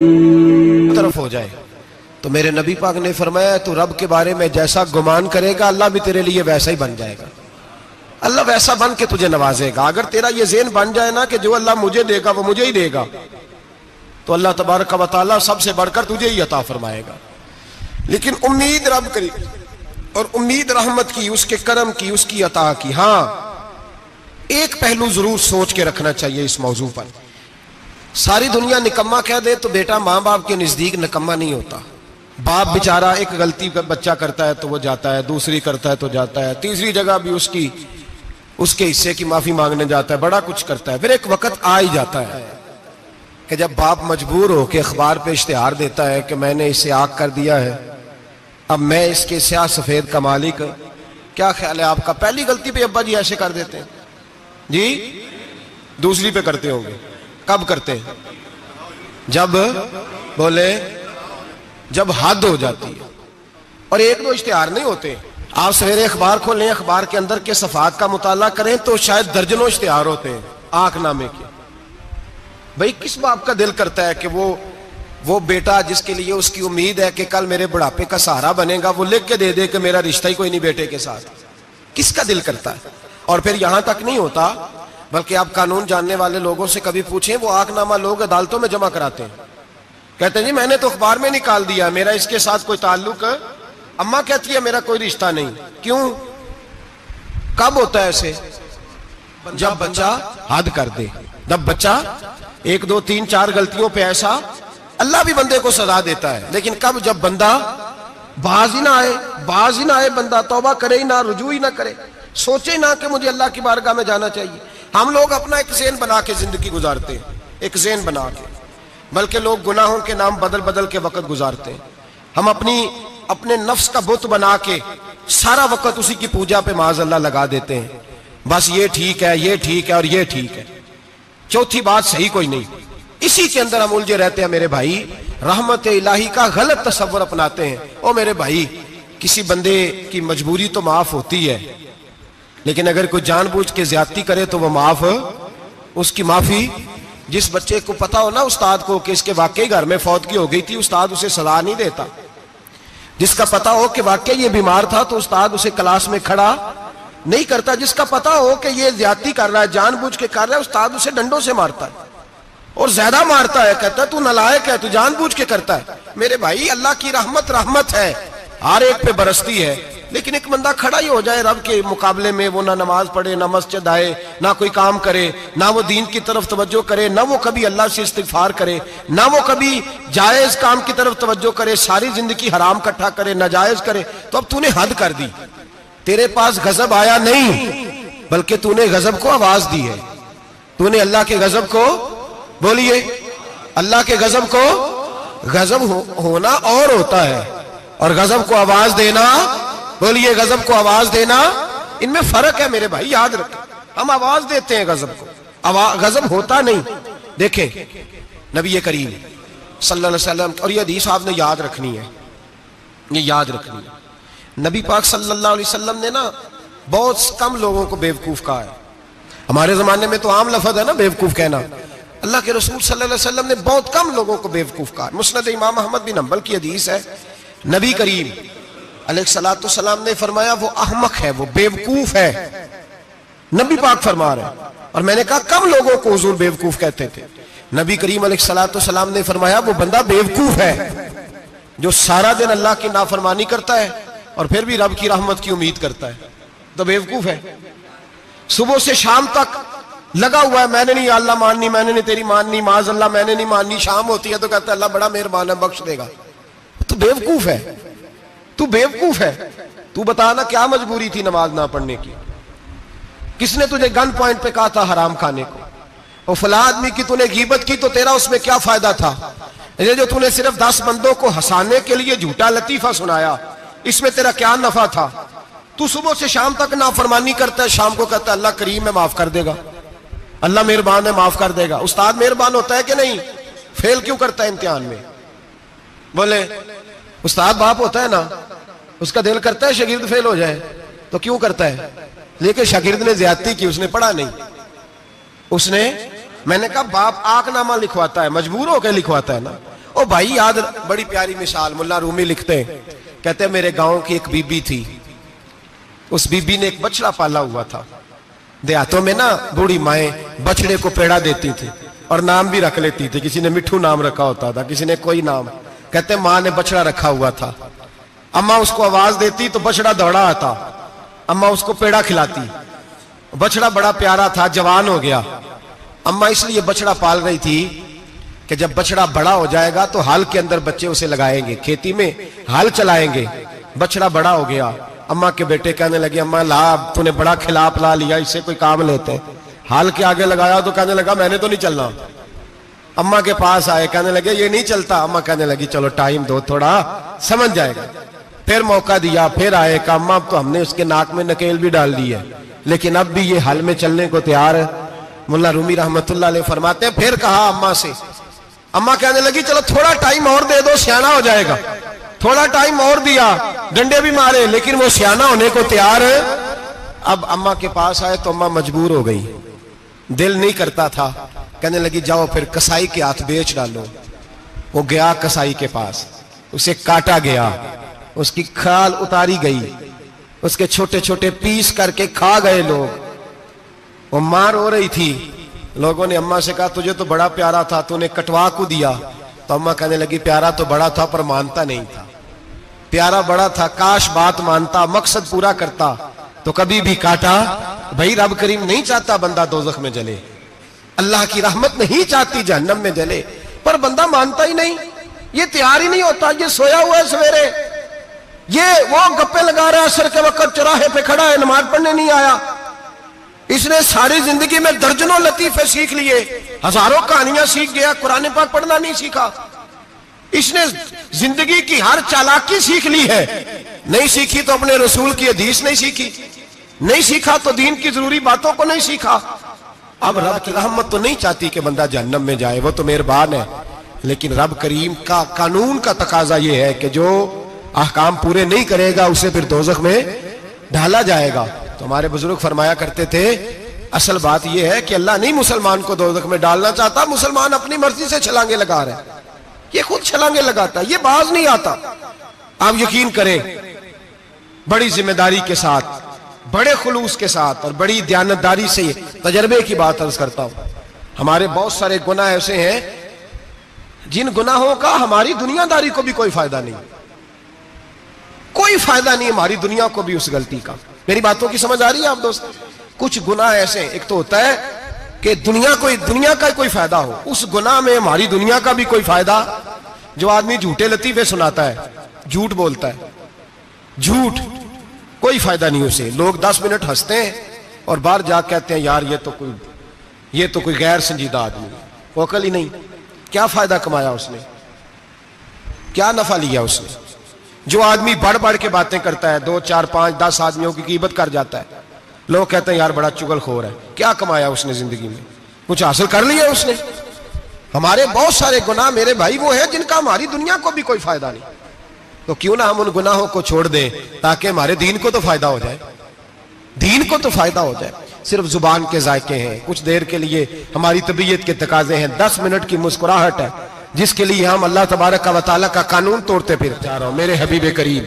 طرف ہو جائے تو میرے نبی پاک نے فرمایا تو رب کے بارے میں جیسا گمان کرے گا اللہ بھی تیرے لیے ویسا ہی بن جائے گا. اللہ ویسا بن کے تجھے نوازے گا. اگر تیرا یہ ذہن بن جائے نا کہ جو اللہ مجھے دے گا وہ مجھے ہی دے گا تو اللہ تبارک و تعالیٰ سب سے بڑھ کر تجھے ہی عطا فرمائے گا. لیکن امید رب کری اور امید رحمت کی، اس کے کرم کی، اس کی عطا کی. ہاں ایک پہلو ضرور سوچ کے رکھنا چاہیے اس موضوع پر. ساری دنیا نکما کہہ دے تو بیٹا ماں باپ کے نزدیک نکما نہیں ہوتا. باپ بیچارہ ایک غلطی بچہ کرتا ہے تو وہ جاتا ہے، دوسری کرتا ہے تو جاتا ہے، تیسری جگہ بھی اس کے حصے کی معافی مانگنے جاتا ہے، بڑا کچھ کرتا ہے. پھر ایک وقت آ ہی جاتا ہے کہ جب باپ مجبور ہو کے اخبار پہ اشتہار دیتا ہے کہ میں نے اسے آگ کر دیا ہے، اب میں اس کے سیاہ سفید کا مالک. کیا خیال ہے آپ کا؟ پہلی غلطی پہ ابا جی ایسے کر دیتے ہیں جی، دوسری پہ کرتے ہوں گے. کب کرتے ہیں؟ جب بولے جب حد ہو جاتی ہے. اور ایک دو اشتہار نہیں ہوتے. آپ سویرے اخبار کھولیں، اخبار کے اندر کے صفحات کا مطالعہ کریں تو شاید درجنوں اشتہار ہوتے ہیں آنکھ نامے کے. بھئی کس باپ کا دل کرتا ہے کہ وہ بیٹا جس کے لیے اس کی امید ہے کہ کل میرے بڑھاپے کا سہارا بنے گا وہ لکھ کے دے دے کہ میرا رشتہ ہی کوئی نہیں بیٹے کے ساتھ؟ کس کا دل کرتا ہے؟ اور پھر یہاں تک نہیں ہوتا بلکہ آپ قانون جاننے والے لوگوں سے کبھی پوچھیں، وہ آنکھ نامہ لوگ عدالتوں میں جمع کراتے ہیں، کہتے ہیں جی میں نے تو اخبار میں نکال دیا، میرا اس کے ساتھ کوئی تعلق، اماں کہتی ہے میرا کوئی رشتہ نہیں. کیوں؟ کب ہوتا ہے ایسے؟ جب بچہ حد کر دے. جب بچہ ایک دو تین چار غلطیوں پہ ایسا، اللہ بھی بندے کو سزا دیتا ہے، لیکن کب؟ جب بندہ باز ہی نہ آئے بندہ توبہ کرے ہی نہ، رجوع ہی نہ کرے، سوچے نہ کہ مجھے اللہ کی بارگاہ میں جانا چاہیے. ہم لوگ اپنا ایک ذہن بنا کے زندگی گزارتے ہیں، ایک ذہن بنا کے، بلکہ لوگ گناہوں کے نام بدل بدل کے وقت گزارتے ہیں. ہم اپنے نفس کا بت بنا کے سارا وقت اسی کی پوجا پہ معاذ اللہ لگا دیتے ہیں. بس یہ ٹھیک ہے، یہ ٹھیک ہے اور یہ ٹھیک ہے، چوتھی بات صحیح کوئی نہیں. اسی کے اندر ہم الجھے رہتے ہیں میرے بھائی. رحمت الہی کا غلط تصور اپناتے ہیں. او میرے بھائی، کسی بندے کی مجبوری تو معاف ہوتی ہے، لیکن اگر کوئی جان بوجھ کے زیادتی کرے تو وہ معاف، اس کی معافی. جس بچے کو پتا ہو نا استاد کو کہ اس کے واقعی گھر میں فوتگی ہو گئی تھی، استاد اسے سزا نہیں دیتا. جس کا پتا ہو کہ واقعی یہ بیمار تھا تو استاد اسے کلاس میں کھڑا نہیں کرتا. جس کا پتا ہو کہ یہ زیادتی کر رہا ہے، جان بوجھ کے کر رہا ہے، استاد اسے ڈنڈوں سے مارتا ہے اور زیادہ مارتا ہے، کہتا ہے تو نالائق ہے، تو جان بوجھ کے کرتا ہے. میرے بھائی اللہ کی رحمت ہے، ہر ایک پہ برستی ہے، لیکن ایک بندہ کھڑا ہی ہو جائے رب کے مقابلے میں، وہ نہ نماز پڑھے، نہ مسجد آئے، نہ کوئی کام کرے، نہ وہ دین کی طرف توجہ کرے، نہ وہ کبھی اللہ سے استغفار کرے، نہ وہ کبھی جائز کام کی طرف توجہ کرے، ساری زندگی حرام کٹھا کرے، ناجائز کرے، تو اب تو نے حد کر دی. تیرے پاس غضب آیا نہیں بلکہ تو نے غضب کو آواز دی ہے. تو نے اللہ کے غضب کو، بولیے، اللہ کے غضب کو، غضب ہونا اور ہوتا ہے اور غضب کو آواز دینا، بولیے، غضب کو آواز دینا، ان میں فرق ہے میرے بھائی، یاد رکھیں. ہم آواز دیتے ہیں غضب کو، غضب ہوتا نہیں. دیکھیں نبی کریم صلی اللہ علیہ وسلم، اور یہ حدیث آپ نے یاد رکھنی ہے، یہ یاد رکھنی ہے. نبی پاک صلی اللہ علیہ وسلم نے نا بہت کم لوگوں کو بیوقوف کہا ہے. ہمارے زمانے میں تو عام لفظ ہے نا بیوقوف کہنا. اللہ کے رسول صلی اللہ علیہ وسلم نے بہت کم لوگوں کو بیوقوف کہا. مسند امام احمد بن حنبل کی حدیث ہے، نبی کریم علیہ الصلوۃ والسلام نے فرمایا وہ احمق ہے، وہ بیوقوف ہے. نبی پاک فرما رہے ہیں. اور میں نے کہا کم لوگوں کو حضور بیوقوف کہتے تھے. نبی کریم علیہ الصلوۃ والسلام نے فرمایا وہ بندہ بیوقوف ہے جو سارا دن اللہ کی نافرمانی کرتا ہے اور پھر بھی رب کی رحمت کی امید کرتا ہے، تو بیوقوف ہے. صبح سے شام تک لگا ہوا ہے، میں نے نہیں اللہ ماننی، میں نے نہیں تیری ماننی، معاذ اللہ میں نے نہیں ماننی. شام ہوتی ہے تو کہتا ہے اللہ بڑا مہربان ہے، بخش دے گا. تو بیوقوف ہے، تو بیوقوف ہے. تو بتانا کیا مجبوری تھی نماز نہ پڑھنے کی؟ کس نے تجھے گن پوائنٹ پہ کہا تھا حرام کھانے کو؟ اور فلاں آدمی کی تو نے غیبت کی تو تیرا اس میں کیا فائدہ تھا؟ یہ جو تو نے صرف 10 بندوں کو ہنسانے کے لیے جھوٹا لطیفہ سنایا، اس میں تیرا کیا نفع تھا؟ تو صبح سے شام تک نافرمانی کرتا ہے، شام کو کہتا ہے اللہ کریم ہے معاف کر دے گا، اللہ مہربان ہے معاف کر دے گا. استاد مہربان ہوتا ہے کہ نہیں؟ فیل کیوں کرتا ہے امتحان میں؟ بولے استاد باپ ہوتا ہے نا، اس کا دل کرتا ہے شاگرد فیل ہو جائے، تو کیوں کرتا ہے؟ لیکن شاگرد نے زیادتی کی، اس نے پڑھا نہیں. اس نے، میں نے کہا باپ آنکھ نامہ لکھواتا ہے، مجبور ہو کے لکھواتا ہے نا. او بھائی یاد، بڑی پیاری مثال ملا رومی لکھتے ہیں، کہتے ہیں میرے گاؤں کی ایک بی بی تھی، اس بی بی نے ایک بچڑا پالا ہوا تھا۔ دیہاتوں میں نا بوڑھی مائیں بچڑے کو پیڑا دیتی تھی اور نام بھی رکھ لیتی تھی، کسی نے مٹھو نام رکھا ہوتا تھا، کسی نے کوئی نام۔ کہتے ہیں ماں نے بچڑا رکھا ہوا تھا، اماں اس کو آواز دیتی تو بچڑا دوڑا آتا، اماں اس کو پیڑا کھلاتی، بچڑا بڑا پیارا تھا، جوان ہو گیا۔ اماں اس لیے بچڑا پال رہی تھی کہ جب بچڑا بڑا ہو جائے گا تو ہل کے اندر بچے اسے لگائیں گے، کھیتی میں ہل چلائیں گے۔ بچڑا بڑا ہو گیا، اماں کے بیٹے کہنے لگے اماں لا، تو نے بڑا کھلا پلا لیا، اس سے کوئی کام لیتے ہیں۔ ہل کے آگے لگایا تو کہنے لگا میں نے تو نہیں چلنا۔ اماں کے پاس آئے، کہنے لگے یہ نہیں چلتا۔ اماں کہنے لگی چلو ٹائم دو تھوڑا، سمجھ جائے گا۔ پھر موقع دیا، پھر آئے، کہا اماں اب تو ہم نے اس کے ناک میں نکیل بھی ڈال دی ہے، لیکن اب بھی یہ ہل میں چلنے کو تیار ہے۔ ملا رومی رحمت اللہ علیہ فرماتے ہیں پھر کہا اماں سے، اماں کہنے لگی چلو تھوڑا ٹائم اور دے دو، سیانا ہو جائے گا۔ تھوڑا ٹائم اور دیا، ڈنڈے بھی مارے، لیکن وہ سیانا ہونے کو تیار ہے۔ اب اماں کے پاس آئے تو اماں مجبور ہو گئی، دل نہیں کرتا تھا، کہنے لگی جاؤ پھر کسائی کے ہاتھ بیچ ڈالو۔ وہ گیا کسائی کے پاس، اسے کاٹا گیا، اس کی کھال اتاری گئی، اس کے چھوٹے چھوٹے پیس کر کے کھا گئے لوگ۔ وہ ماں رو رہی تھی، لوگوں نے اماں سے کہا تجھے تو بڑا پیارا تھا، تو نے کٹوا کو دیا۔ تو اماں کہنے لگی پیارا تو بڑا تھا پر مانتا نہیں تھا، پیارا بڑا تھا، کاش بات مانتا، مقصد پورا کرتا تو کبھی بھی کاٹا۔ بھائی رب کریم نہیں چاہتا بندہ دوزخ میں جلے، اللہ کی رحمت نہیں چاہتی جہنم میں جلے، پر بندہ مانتا ہی نہیں، یہ تیار ہی نہیں ہوتا۔ یہ سویا ہوا ہے سویرے، یہ وہ گپے لگا رہا ہے، عصر کے وقت چوراہے پہ کھڑا ہے، نماز پڑھنے نہیں آیا۔ اس نے ساری زندگی میں درجنوں لطیفے سیکھ لیے، ہزاروں کہانیاں سیکھ گیا، قرآن پاک پڑھنا نہیں سیکھا۔ اس نے زندگی کی ہر چالاکی سیکھ لی ہے، نہیں سیکھی تو اپنے رسول کی حدیث نہیں سیکھی، نہیں سیکھا تو دین کی ضروری باتوں کو نہیں سیکھا۔ اب رب کی رحمت تو نہیں چاہتی کہ بندہ جہنم میں جائے، وہ تو مہربان ہے، لیکن رب کریم کا قانون کا تقاضا یہ ہے کہ جو احکام پورے نہیں کرے گا اسے پھر دوزخ میں ڈالا جائے گا۔ تو ہمارے بزرگ فرمایا کرتے تھے اصل بات یہ ہے کہ اللہ نہیں مسلمان کو دوزخ میں ڈالنا چاہتا، مسلمان اپنی مرضی سے چھلانگے لگا رہے ہیں، یہ خود چھلانگے لگاتا ہے، یہ باز نہیں آتا۔ آپ یقین کریں بڑی ذمہ داری کے ساتھ، بڑے خلوص کے ساتھ اور بڑی دیانتداری سے تجربے کی بات عرض کرتا ہوں، ہمارے بہت سارے گناہ ایسے ہیں جن گناہوں کا ہماری دنیا داری کو بھی کوئی فائدہ نہیں، کوئی فائدہ نہیں ہماری دنیا کو بھی اس غلطی کا۔ میری باتوں کی سمجھ آ رہی ہے آپ دوست؟ کچھ گناہ ایسے ہیں، ایک تو ہوتا ہے کہ دنیا کا کوئی فائدہ ہو، اس گناہ میں ہماری دنیا کا بھی کوئی فائدہ۔ جو آدمی جھوٹے لطیفے سناتا ہے، جھوٹ بولتا ہے، جھوٹ کوئی فائدہ نہیں اسے، لوگ 10 منٹ ہنستے ہیں اور باہر جا کہتے ہیں یار یہ تو کوئی غیر سنجیدہ آدمی، وہ عقل ہی نہیں، کیا فائدہ کمایا اس نے، کیا نفع لیا اس نے۔ جو آدمی بڑھ بڑھ کے باتیں کرتا ہے، 2 4 5 10 آدمیوں کی غیبت کر جاتا ہے، لوگ کہتے ہیں یار بڑا چغل خور ہے، کیا کمایا اس نے زندگی میں، کچھ حاصل کر لیا اس نے۔ ہمارے بہت سارے گناہ میرے بھائی وہ ہیں جن کا ہماری دنیا کو بھی کوئی فائدہ نہیں، تو کیوں نہ ہم ان گناہوں کو چھوڑ دیں تاکہ ہمارے دین کو تو فائدہ ہو جائے، دین کو تو فائدہ ہو جائے۔ صرف زبان کے ذائقے ہیں، کچھ دیر کے لیے ہماری طبیعت کے تقاضے ہیں، 10 منٹ کی مسکراہٹ ہے جس کے لیے ہم اللہ تبارک و تعالی کا قانون توڑتے پھر جا رہا ہوں۔ میرے حبیب کریم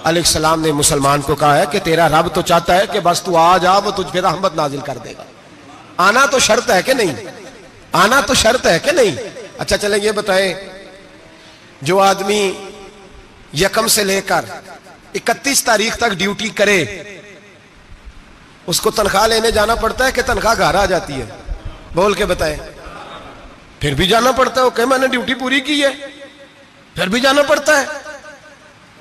علیہ السلام نے مسلمان کو کہا ہے کہ تیرا رب تو چاہتا ہے کہ بس تو آ جا، وہ تجھ پہ رحمت نازل کر دے گا۔ آنا تو شرط ہے کہ نہیں؟ آنا تو شرط ہے کہ نہیں؟ اچھا چلیں یہ بتائیں، جو آدمی 1 سے لے کر 31 تاریخ تک ڈیوٹی کرے اس کو تنخواہ لینے جانا پڑتا ہے کہ تنخواہ گھر آ جاتی ہے؟ بول کے بتائیں۔ پھر بھی جانا پڑتا ہے، وہ کہ میں نے ڈیوٹی پوری کی ہے، پھر بھی جانا پڑتا ہے۔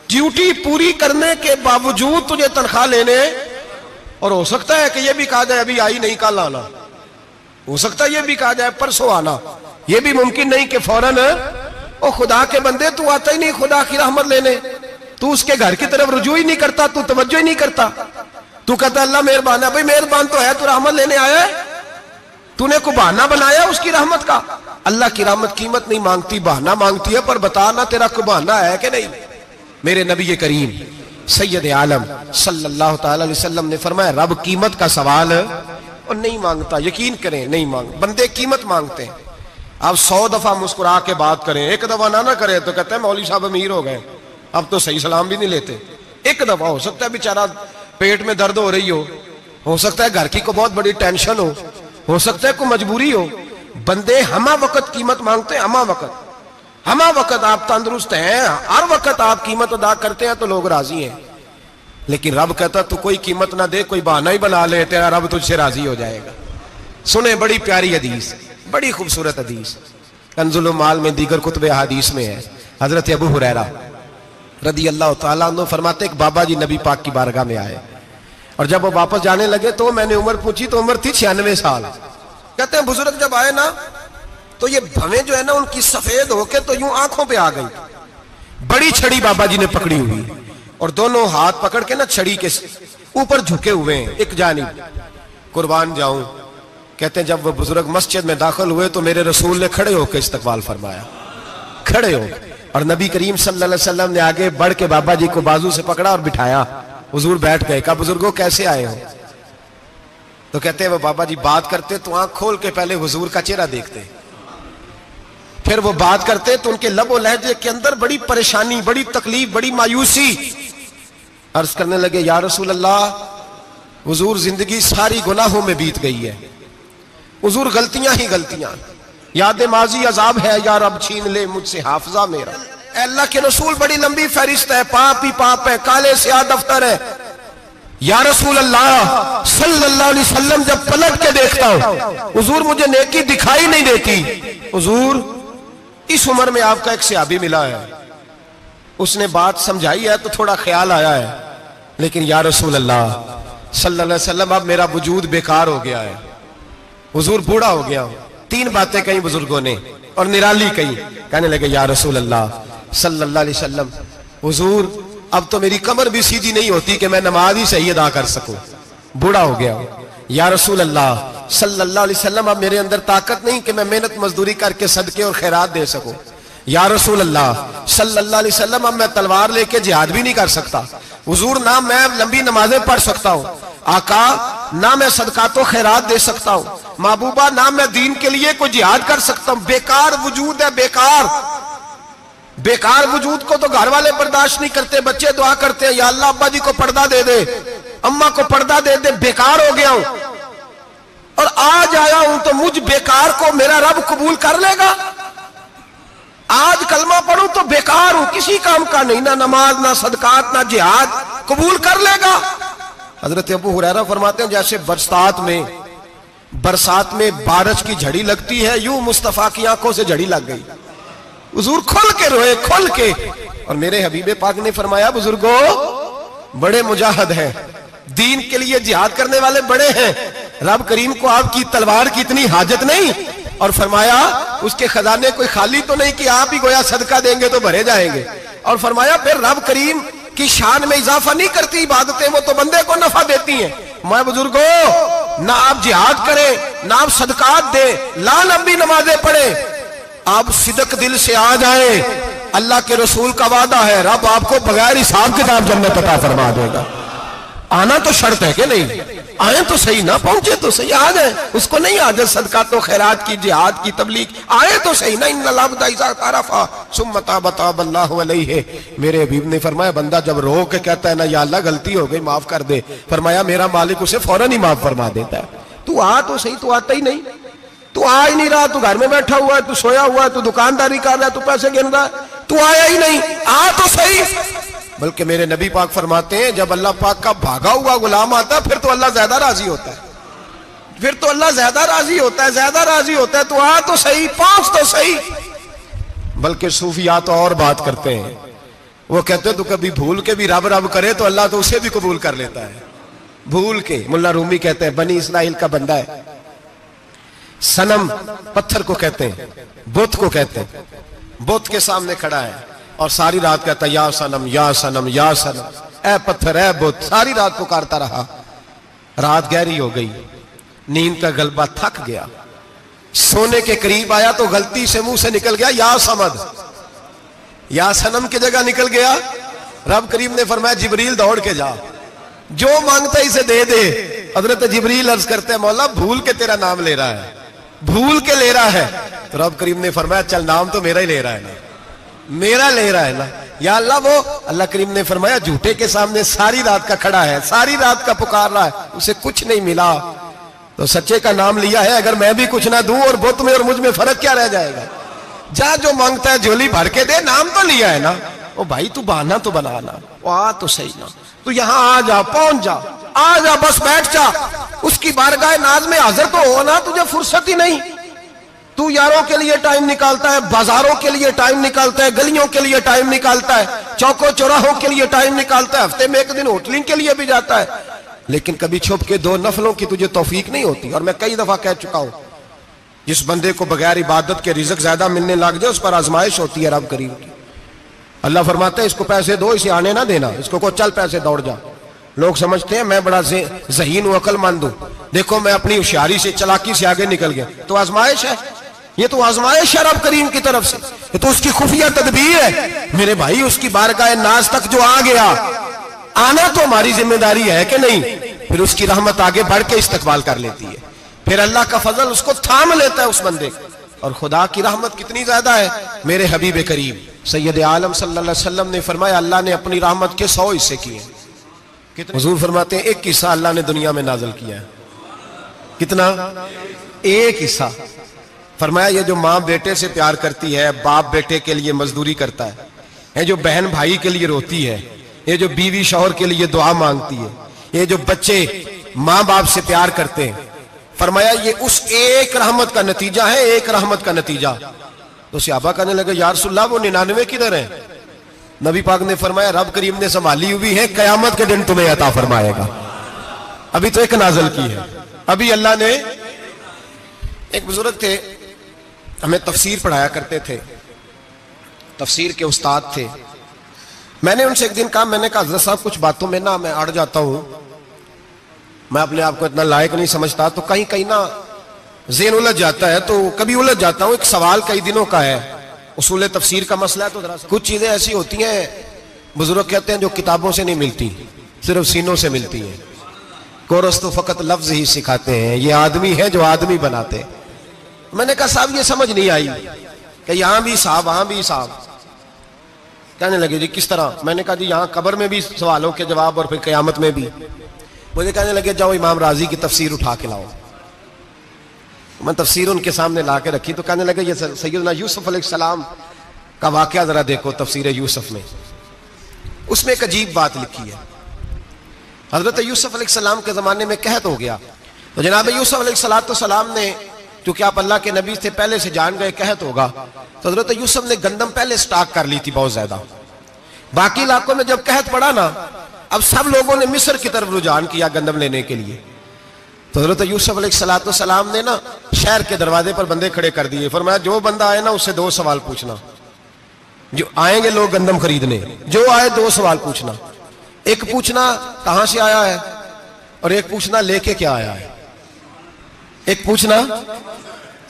ڈیوٹی پوری کرنے کے باوجود تجھے تنخواہ لینے، اور ہو سکتا ہے کہ یہ بھی کہا جائے ابھی آئی نہیں کل آنا، ہو سکتا ہے یہ بھی کہا جائے پرسوں آنا، یہ بھی ممکن نہیں کہ فوراً او خدا کے بندے تو آتا ہی نہیں خدا کی رحمت لینے، تو اس کے گھر کی طرف رجوع ہی نہیں کرتا، تو توجہ ہی نہیں کرتا، تو کہتا اللہ مہربان ہے۔ بھائی مہربان تو ہے، تو رحمت لینے آیا ہے، تو نے کو بہانہ بنایا اس کی رحمت کا۔ اللہ کی رحمت قیمت نہیں مانگتی، بہانہ مانگتی ہے، پر بتا نا تیرا کو بہانہ ہے کہ نہیں۔ میرے نبی کریم سید عالم صلی اللہ تعالی علیہ وسلم نے فرمایا رب قیمت کا سوال اور نہیں مانگتا، یقین کریں نہیں مانگ، بندے قیمت مانگتے ہیں۔ آپ 100 دفعہ مسکرا کے بات کریں، ایک دفعہ نہ کریں تو کہتے ہیں مولوی صاحب امیر ہو گئے، اب تو صحیح سلام بھی نہیں لیتے۔ ایک دفعہ ہو سکتا ہے بیچارہ پیٹ میں درد ہو رہی ہو سکتا ہے گھر کی کو بہت بڑی ٹینشن ہو سکتا ہے کوئی مجبوری ہو، بندے ہمہ وقت قیمت مانگتے ہیں، ہمہ وقت آپ تندرست ہیں، ہر وقت آپ قیمت ادا کرتے ہیں تو لوگ راضی ہیں۔ لیکن رب کہتا تو کوئی قیمت نہ دے، کوئی بہانہ ہی بنا لے، تیرا رب تجھ سے راضی ہو جائے گا۔ سنیں بڑی پیاری حدیث، بڑی خوبصورت حدیث، کنز المال میں دیگر کتب احادیث میں ہے۔ حضرت ابو ہریرہ رضی اللہ تعالیٰ عنہ فرماتے ایک بابا جی نبی پاک کی بارگاہ میں آئے، اور جب وہ واپس جانے لگے تو میں نے عمر پوچھی تو عمر تھی 96 سال۔ کہتے ہیں بزرگ جب آئے نا تو یہ بھویں جو ہے نا ان کی سفید ہو کے تو یوں آنکھوں پہ آ گئی، بڑی چھڑی بابا جی نے پکڑی ہوئی اور دونوں ہاتھ پکڑ کے نا چھڑی کے اوپر جھکے ہوئے ہیں ایک جانب، قربان جاؤں۔ کہتے ہیں جب وہ بزرگ مسجد میں داخل ہوئے تو میرے رسول نے کھڑے ہو کے استقبال فرمایا، کھڑے ہو، اور نبی کریم صلی اللہ علیہ وسلم نے آگے بڑھ کے بابا جی کو بازو سے پکڑا اور بٹھایا۔ حضور بیٹھ گئے، کہا بزرگوں کیسے آئے ہو؟ تو کہتے ہیں وہ بابا جی بات کرتے تو آنکھ کھول کے پہلے حضور کا چہرہ دیکھتے، پھر وہ بات کرتے تو ان کے لب و لہجے کے اندر بڑی پریشانی، بڑی تکلیف، بڑی مایوسی۔ عرض کرنے لگے یا رسول اللہ، حضور زندگی ساری گناہوں میں بیت گئی ہے، حضور غلطیاں ہی غلطیاں، یاد ماضی عذاب ہے، یا رب چھین لے مجھ سے حافظہ میرا۔ اے اللہ کے رسول بڑی لمبی فہرست ہے، پاپ ہی پاپ ہے، کالے سیاہ دفتر ہے۔ یا رسول اللہ صلی اللہ علیہ وسلم جب پلٹ کے دیکھتا ہوں حضور مجھے نیکی دکھائی نہیں دیتی۔ حضور اس عمر میں آپ کا ایک صحابی ملا ہے، اس نے بات سمجھائی ہے تو تھوڑا خیال آیا ہے، لیکن یا رسول اللہ صلی اللہ علیہ وسلم اب میرا وجود بیکار ہو گیا ہے، حضور بوڑھا ہو گیا ہوں۔ 3 باتیں کہیں بزرگوں نے اور نرالی کہیں، کہنے لگے یا رسول اللہ صلی اللہ علیہ وسلم، حضور اب تو میری کمر بھی سیدھی نہیں ہوتی کہ میں نماز ہی صحیح ادا کر سکوں، بوڑھا ہو گیا ہوں۔ یا رسول اللہ صلی اللہ علیہ وسلم اب میرے اندر طاقت نہیں کہ میں محنت مزدوری کر کے صدقے اور خیرات دے سکوں۔ یا رسول اللہ صلی اللہ علیہ وسلم اب میں تلوار لے کے جہاد بھی نہیں کر سکتا، حضور نہ میں لمبی نمازیں پڑھ سکتا ہوں، آقا نہ میں صدقات و خیرات دے سکتا ہوں، محبوبہ نہ میں دین کے لیے کوئی جہاد کر سکتا ہوں، بیکار وجود ہے، بیکار وجود کو تو گھر والے برداشت نہیں کرتے، بچے دعا کرتے ہیں یا اللہ ابا جی کو پردہ دے دے، اماں کو پردہ دے دے، بیکار ہو گیا ہوں اور آج آیا ہوں تو مجھ بیکار کو میرا رب قبول کر لے گا؟ آج کلمہ پڑھوں تو بیکار ہوں، کسی کام کا نہیں، نہ نماز نہ صدقات نہ جہاد، قبول کر لے گا؟ حضرت ابو ہریرہ فرماتے ہیں جیسے برسات میں بارش کی جھڑی لگتی ہے، یوں مصطفیٰ کی آنکھوں سے جھڑی لگ گئی، حضور کھل کے روئے، کھل کے۔ اور میرے حبیب پاک نے فرمایا بزرگوں بڑے مجاہد ہیں، دین کے لیے جہاد کرنے والے بڑے ہیں، رب کریم کو آپ کی تلوار کی اتنی حاجت نہیں، اور فرمایا اس کے خزانے کوئی خالی تو نہیں کہ آپ ہی گویا صدقہ دیں گے تو بھرے جائیں گے، اور فرمایا پھر رب کریم کی شان میں اضافہ نہیں کرتی عبادتیں، وہ تو بندے کو نفع دیتی ہیں۔ میں بزرگوں نہ آپ جہاد کریں نہ آپ صدقات دیں، لا لمبی نمازیں پڑھیں، آپ صدق دل سے آ جائیں، اللہ کے رسول کا وعدہ ہے رب آپ کو بغیر حساب کتاب جنت عطا فرما دے گا۔ آنا تو شرط ہے کہ نہیں؟ آئیں تو صحیح، نہ پہنچے تو صحیح، آ جائیں، اس کو نہیں عاجز صدقات و خیرات کی، جہاد کی تبلیغ، آئے تو صحیح نا، ان العبد اذا تعرف ثم تاب تاب اللہ علیہ۔ میرے حبیب نے فرمایا بندہ جب رو کے کہتا ہے نا یا اللہ غلطی ہو گئی معاف کر دے، فرمایا میرا مالک اسے فوراً ہی معاف فرما دیتا ہے۔ تو آ تو صحیح، تو آتا ہی نہیں، تو آ ہی نہیں رہا، تو گھر میں بیٹھا ہوا ہے، تو سویا ہوا ہے، تو دکانداری کر رہا ہے، تو پیسے گن رہا ہے، تو آیا ہی نہیں، آ تو صحیح۔ بلکہ میرے نبی پاک فرماتے ہیں جب اللہ پاک کا بھاگا ہوا غلام آتا ہے پھر تو اللہ زیادہ راضی ہوتا ہے، پھر تو اللہ زیادہ راضی ہوتا ہے، زیادہ راضی ہوتا ہے، تو آ تو صحیح، پہنچ تو صحیح۔ بلکہ صوفیات اور بات کرتے ہیں، وہ کہتے ہیں تو کبھی بھول کے بھی رب رب کرے تو اللہ تو اسے بھی قبول کر لیتا ہے، بھول کے۔ ملا رومی کہتے ہیں بنی اسرائیل کا بندہ ہے، صنم پتھر کو کہتے ہیں، بت کو کہتے ہیں، بت کے سامنے کھڑا ہے اور ساری رات کہتا ہے یا صنم یا صنم یا صنم، اے پتھر اے بت، ساری رات پکارتا رہا، رات گہری ہو گئی، نیند کا غلبہ تھک گیا، سونے کے قریب آیا تو غلطی سے منہ سے نکل گیا یا صمد، یا صنم کی جگہ نکل گیا۔ رب کریم نے فرمایا جبریل دوڑ کے جا، جو مانگتا ہے اسے دے دے۔ حضرت جبریل عرض کرتے ہیں مولا بھول کے تیرا نام لے رہا ہے، بھول کے لے رہا ہے. تو رب کریم نے فرمایا چل نام تو میرا ہی لے رہا ہے نا, میرا لے رہا ہے نا. یا اللہ, وہ اللہ کریم نے فرمایا جھوٹے کے سامنے ساری رات کا کھڑا ہے, ساری رات کا پکار رہا ہے, اسے کچھ نہیں ملا, تو سچے کا نام لیا ہے. اگر میں بھی کچھ نہ دوں اور بت میں اور مجھ میں فرق کیا رہ جائے گا؟ جا جو مانگتا ہے جھولی بھر کے دے, نام تو لیا ہے نا. او بھائی تو بہانا تو بنانا, آ تو صحیح نا, تو یہاں آ جا, پہنچ جا, آ جا, بس بیٹھ جا, اس کی بارگاہ ناز میں حاضر تو ہونا. تجھے فرصت ہی نہیں. تو یاروں کے لیے ٹائم نکالتا ہے, بازاروں کے لیے ٹائم نکالتا ہے, گلیوں کے لیے ٹائم نکالتا ہے, چوکوں چوراہوں کے لیے ٹائم نکالتا ہے, ہفتے میں ایک دن ہوٹلنگ کے لیے بھی جاتا ہے, لیکن کبھی چھپ کے 2 نفلوں کی تجھے توفیق نہیں ہوتی. اور میں کئی دفعہ کہہ چکا ہوں, جس بندے کو بغیر عبادت کے رزق زیادہ ملنے لگ جائے اس پر آزمائش ہوتی ہے رب کریم کی. اللہ فرماتا ہے اس کو پیسے دو, اسے آنے نہ دینا, اس کو چل پیسے دوڑ جا. لوگ سمجھتے ہیں میں بڑا ذہین و عقل مند ہوں, دیکھو میں اپنی ہوشیاری سے, چلاکی سے آگے نکل گیا. تو آزمائش ہے, یہ تو آزمائش ہے رب کریم کی طرف سے, یہ تو اس کی خفیہ تدبیر ہے. میرے بھائی, اس کی بارگاہ ناز تک جو آ گیا, آنا تو ہماری ذمہ داری ہے کہ نہیں, پھر اس کی رحمت آگے بڑھ کے استقبال کر لیتی ہے, پھر اللہ کا فضل اس کو تھام لیتا ہے اس بندے کو. اور خدا کی رحمت کتنی زیادہ ہے. میرے حبیب کریم سید عالم صلی اللہ علیہ وسلم نے فرمایا اللہ نے اپنی رحمت کے 100 حصے کیے. حضور فرماتے ہیں ایک حصہ اللہ نے دنیا میں نازل کیا ہے. کتنا؟ ایک حصہ. فرمایا یہ جو ماں بیٹے سے پیار کرتی ہے, باپ بیٹے کے لیے مزدوری کرتا ہے, یہ جو بہن بھائی کے لیے روتی ہے, یہ جو بیوی شوہر کے لیے دعا مانگتی ہے, یہ جو بچے ماں باپ سے پیار کرتے ہیں, فرمایا یہ اس ایک رحمت کا نتیجہ ہے, ایک رحمت کا نتیجہ. تو صحابہ کہنے لگے یا رسول اللہ وہ 99 کدھر ہیں؟ نبی پاک نے فرمایا رب کریم نے سنبھالی ہوئی ہے, قیامت کے دن تمہیں عطا فرمائے گا. ابھی تو ایک نازل کی ہے, ابھی اللہ نے. ایک بزرگ تھے, ہمیں تفسیر پڑھایا کرتے تھے, تفسیر کے استاد تھے. میں نے ان سے ایک دن کہا, میں نے کہا حضرت صاحب کچھ باتوں میں نا میں اڑ جاتا ہوں, میں اپنے آپ کو اتنا لائق نہیں سمجھتا, تو کہیں کہیں نا ذہن الجھ جاتا ہے, تو کبھی الجھ جاتا ہوں. ایک سوال کئی دنوں کا ہے, اصول تفسیر کا مسئلہ ہے, تو کچھ چیزیں ایسی ہوتی ہیں بزرگ کہتے ہیں جو کتابوں سے نہیں ملتی, صرف سینوں سے ملتی ہیں. کورس تو فقط لفظ ہی سکھاتے ہیں, یہ آدمی ہے جو آدمی بناتے ہیں. میں نے کہا صاحب یہ سمجھ نہیں آئی کہ یہاں بھی صاحب وہاں بھی صاحب. کہنے لگے جی کس طرح؟ میں نے کہا جی یہاں قبر میں بھی سوالوں کے جواب اور پھر قیامت میں بھی. مجھے کہنے لگے جاؤ امام راضی کی تفسیر اٹھا کے لاؤ. میں تفسیر ان کے سامنے لا کے رکھی, تو کہنے لگے یہ سیدنا یوسف علیہ السلام کا واقعہ ذرا دیکھو تفسیر یوسف میں. اس میں ایک عجیب بات لکھی ہے. حضرت یوسف علیہ السلام کے زمانے میں قحط ہو گیا, تو جناب یوسف علیہ السلام نے, چونکہ آپ اللہ کے نبی سے پہلے سے جان گئے قحط ہوگا, تو حضرت یوسف نے گندم پہلے سٹاک کر لی تھی بہت زیادہ. باقی علاقوں میں جب قحط پڑا نا, اب سب لوگوں نے مصر کی طرف رجحان کیا گندم لینے کے لیے. تو حضرت یوسف علیہ السلام نے نا شہر کے دروازے پر بندے کھڑے کر دیے. فرمایا جو بندہ آئے نا اس سے 2 سوال پوچھنا. جو آئیں گے لوگ گندم خریدنے, جو آئے 2 سوال پوچھنا. ایک پوچھنا کہاں سے آیا ہے, اور ایک پوچھنا لے کے کیا آیا ہے. ایک پوچھنا,